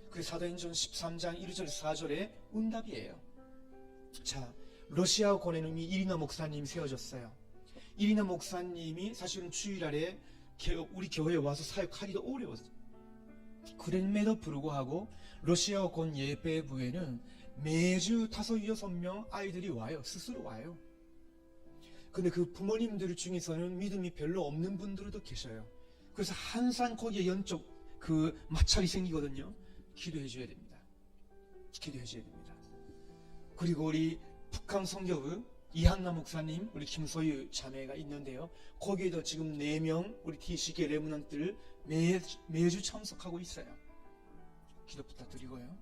그 사도행전 13장 1절 4절의 응답이에요. 자, 러시아권에는 이미 이리나 목사님이 세워졌어요. 이리나 목사님이 사실은 주일날에 우리 교회에 와서 사역하기도 어려웠어요. 그럼에도 불구하고 러시아권 예배부에는 매주 5, 6명 아이들이 와요. 스스로 와요. 근데 그 부모님들 중에서는 믿음이 별로 없는 분들도 계셔요. 그래서 항상 거기에 연적 그 마찰이 생기거든요. 기도해 줘야 됩니다. 기도해 줘야 됩니다. 그리고 우리 북한 선교부 이한나 목사님, 우리 김소유 자매가 있는데요. 거기에도 지금 4명 우리 TCK 레무넌트들 매주 참석하고 있어요. 기도 부탁드리고요.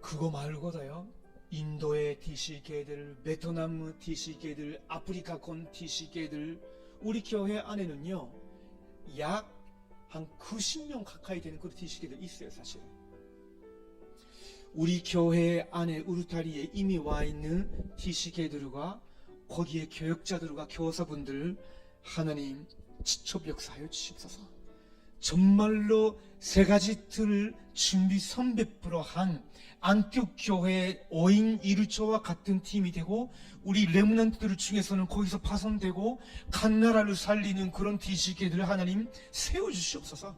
그거 말고도요. 인도의 TCK들, 베트남 TCK들, 아프리카권 TCK들, 우리 교회 안에는요. 약 한 90명 가까이 되는 그런 TCK들 있어요, 사실. 우리 교회 안에 우르타리에 이미 와 있는 TCK들과 거기에 교역자들과 교사분들 하나님 직접 역사하여 주시옵소서. 정말로 3가지 틀을 준비 300%한 안티옥 교회 5인 1조와 같은 팀이 되고 우리 레므넌트들 중에서는 거기서 파손되고 간 나라를 살리는 그런 TCK들을 하나님 세워주시옵소서.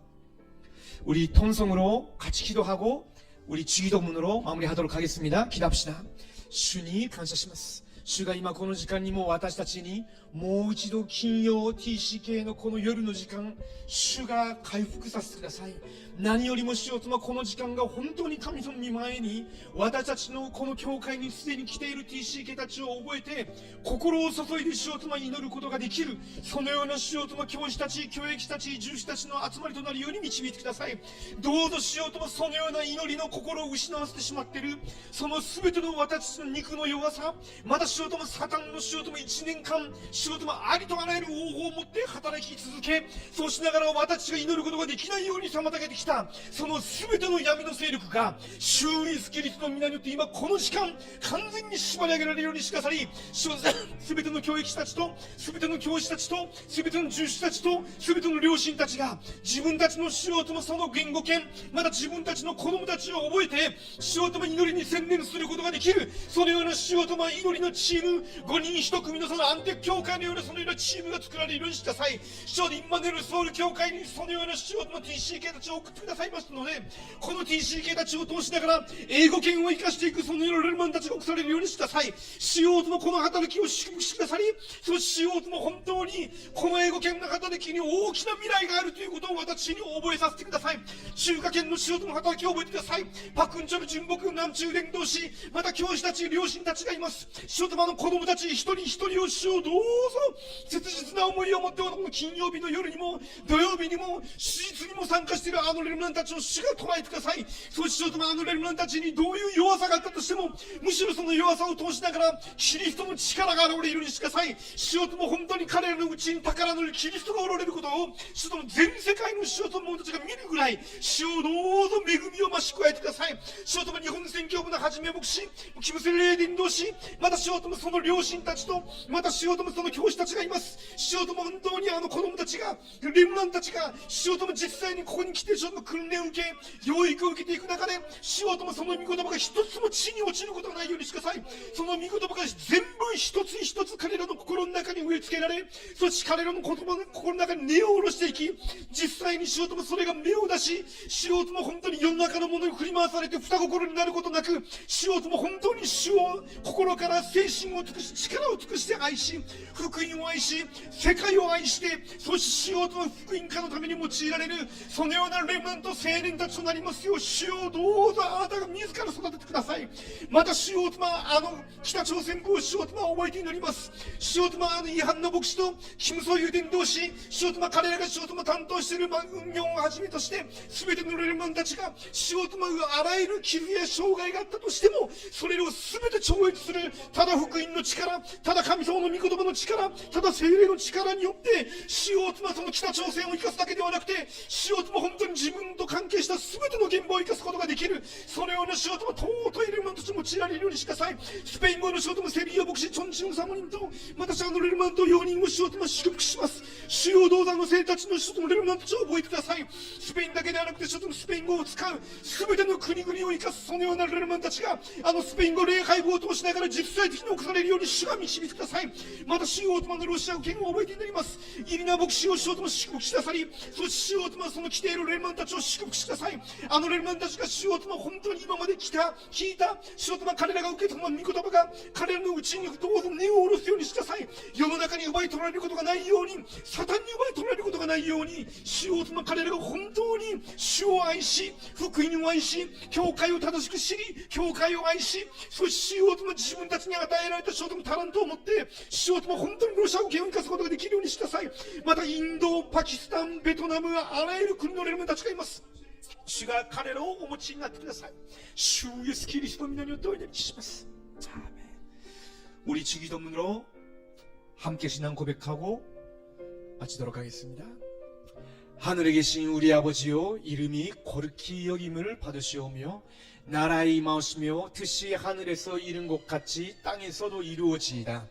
우리 통성으로 같이 기도하고 우리 주기도문으로 마무리하도록 하겠습니다. 기도합시다. 주님 감사하시마스. 主が今この時間にも私たちにもう一度金曜 TCK のこの夜の時間、主が回復させてください。何よりも主よ、この時間が本当に神様の御前に私たちのこの教会にすでに来ている TCK たちを覚えて心を注いで主よ、祈ることができる、そのような主よ、教師たち、教育者たち、従士たちの集まりとなるように導いてください。どうぞ主よ、そのような祈りの心を失わせてしまっているその全ての私たちの肉の弱さ、また主よ、サタンの主よ、1年間主よ、ありとあらゆる方法を持って働き続け、そうしながら私たちが祈ることができないように妨げてきたその全ての闇の勢力が主イエスキリストの皆によって今この時間完全に縛り上げられるようにしてくださり、主よ、全ての教育者たちと全ての教師たちと全ての従士たちと全ての両親たちが自分たちの主よ、その言語権、また自分たちの子供たちを覚えて主よ、祈りに専念することができる、そのような主よ、祈りのチーム5人1組のそのアンテ教会のようなそのようなチームが作られるようにしてください。主よ、インマネルソウル教会にそのような主よ、TCK たちを送ってくださいましたので、この TCK たちを通しながら英語圏を生かしていくそのようなレルマンたちが送られるようにしてください。主よ、この働きを祝福してくださり、その主よ、本当にこの英語圏の働きに大きな未来があるということを私に覚えさせてください。中華圏の主よ、働きを覚えてください。パクンチョル純木南中伝道師、また教師たち、両親たちがいます。主よ、子供たち一人一人を主よ、どうぞ切実な思いを持ってこの金曜日の夜にも土曜日にも手術にも参加しているあのレルマンたちを主が捉えてください。そうしようともあのレルマンたちにどういう弱さがあったとしても、むしろその弱さを通しながらキリストの力が現れるようにしてください。主よ、とも本当に彼らのうちに宝のあるキリストがおられることを主よ、全世界の主よ、と者たちが見るぐらい主よ、どうぞ恵みを増し加えてください。主よ、とも日本宣教部のはじめ牧師、キムセレーディン同士、また主よ、ともその両親たちと、また主よ、ともその教師たちがいます。主よ、とも本当にあの子供たちが、レムナンたちが主よ、とも実際にここに来て主よ、とも訓練を受け、養育を受けていく中で主よ、ともその御言葉が一つも地に落ちることがないようにしてください。その御言葉が全部一つ一つ彼らの心の中に植え付けられ、そして彼らの言葉の心の中に根を下ろしていき、実際に主よ、ともそれが芽を出し、主よ、とも本当に世の中のものに振り回されて二心になることなく、主よ、とも本当に主を心から精神を尽くし、力を尽くして愛し、福音を愛し、世界を愛して、そして主よ、とも福音化のために用いられるそのようなレムナント青年たちとなりますよう、主よ、どうぞあなたが自ら育ててください。また主よ、とも北朝鮮部を主よ、とも覚えて祈ります。主よ、とも違反の牧師とキムソユ伝道師、主よ、とも彼らが主よ、とも担当している運用をはじめとして全てのレルマンたちが主よ、ともあらゆる傷や障害があったとしても、それを全て超越するただ福音の力、ただ神様の御言葉の力、ただ聖霊の力によって主よ、ともその北朝鮮を生かすだけではなくて、主よ、とも本当に自分と関係した全ての現場を生かすことができる、そのような主よ、とも尊いレルマンとして用いられるようにしてください。スペイン語の主よ、ともセビア牧師チョンチンサモニンと、またレルマンと4人も主よ、とも祝福します。主よ、どうぞあの生たちの主よ、ともレルマンたちを覚えてください。スペインだけではなくて主よ、ともスペイン語を使う全ての国々を生かすそのようなレルマンたちがスペイン語礼拝語を通しながら実際的に起こされるように主が導いてください。また主よ、ともロシア語圏を覚えてになります。イリナ牧師を主よ、とも祝福してくださり、そして主よ、ともその来ているレルマンたちを祝福してください。レルマンたちが主よ、とも本当に今まで聞いた主よ、とも彼らが受けた御言葉が彼らのうちにどうぞ根を下ろすようにしてください。世の中に奪い取られることがないように、サタンに奪い取られることがないように、主よ、とも彼らが本当に主を愛し、福音を愛し、教会を正しく知り、教会を愛し、そして主よ、とも自分たちに与えられた主よ、ともタラントを持って主よ、とも本当にロシア語圏を生かすことができるようにしてください。またインド、パキスタン、ベトナム、あらゆる国のレルマンたちがいます。主が彼らをお持ちになってください。주 예수 그리스도 이름으로 기도드리겠습니다. 아멘. 우리 주기도문으로 함께 신앙 고백하고 마치도록 하겠습니다. 하늘에 계신 우리 아버지요, 이름이 거룩히 여김을 받으시오며 나라에 임하시며 뜻이 하늘에서 이룬 것 같이 땅에서도 이루어지이다.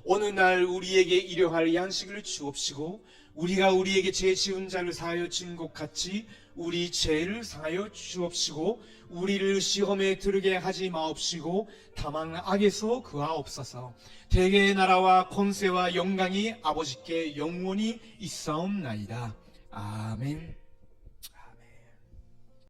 어느 날 우리에게 일용할 양식을 주옵시고 우리가 우리에게 죄 지은 자를 사하여 준 것 같이 우리 죄를 사하여 주옵시고 우리를 시험에 들게 하지 마옵시고 다만 악에서 구하옵소서. 대개의 나라와 권세와 영광이 아버지께 영원히 있사옵나이다. 아멘.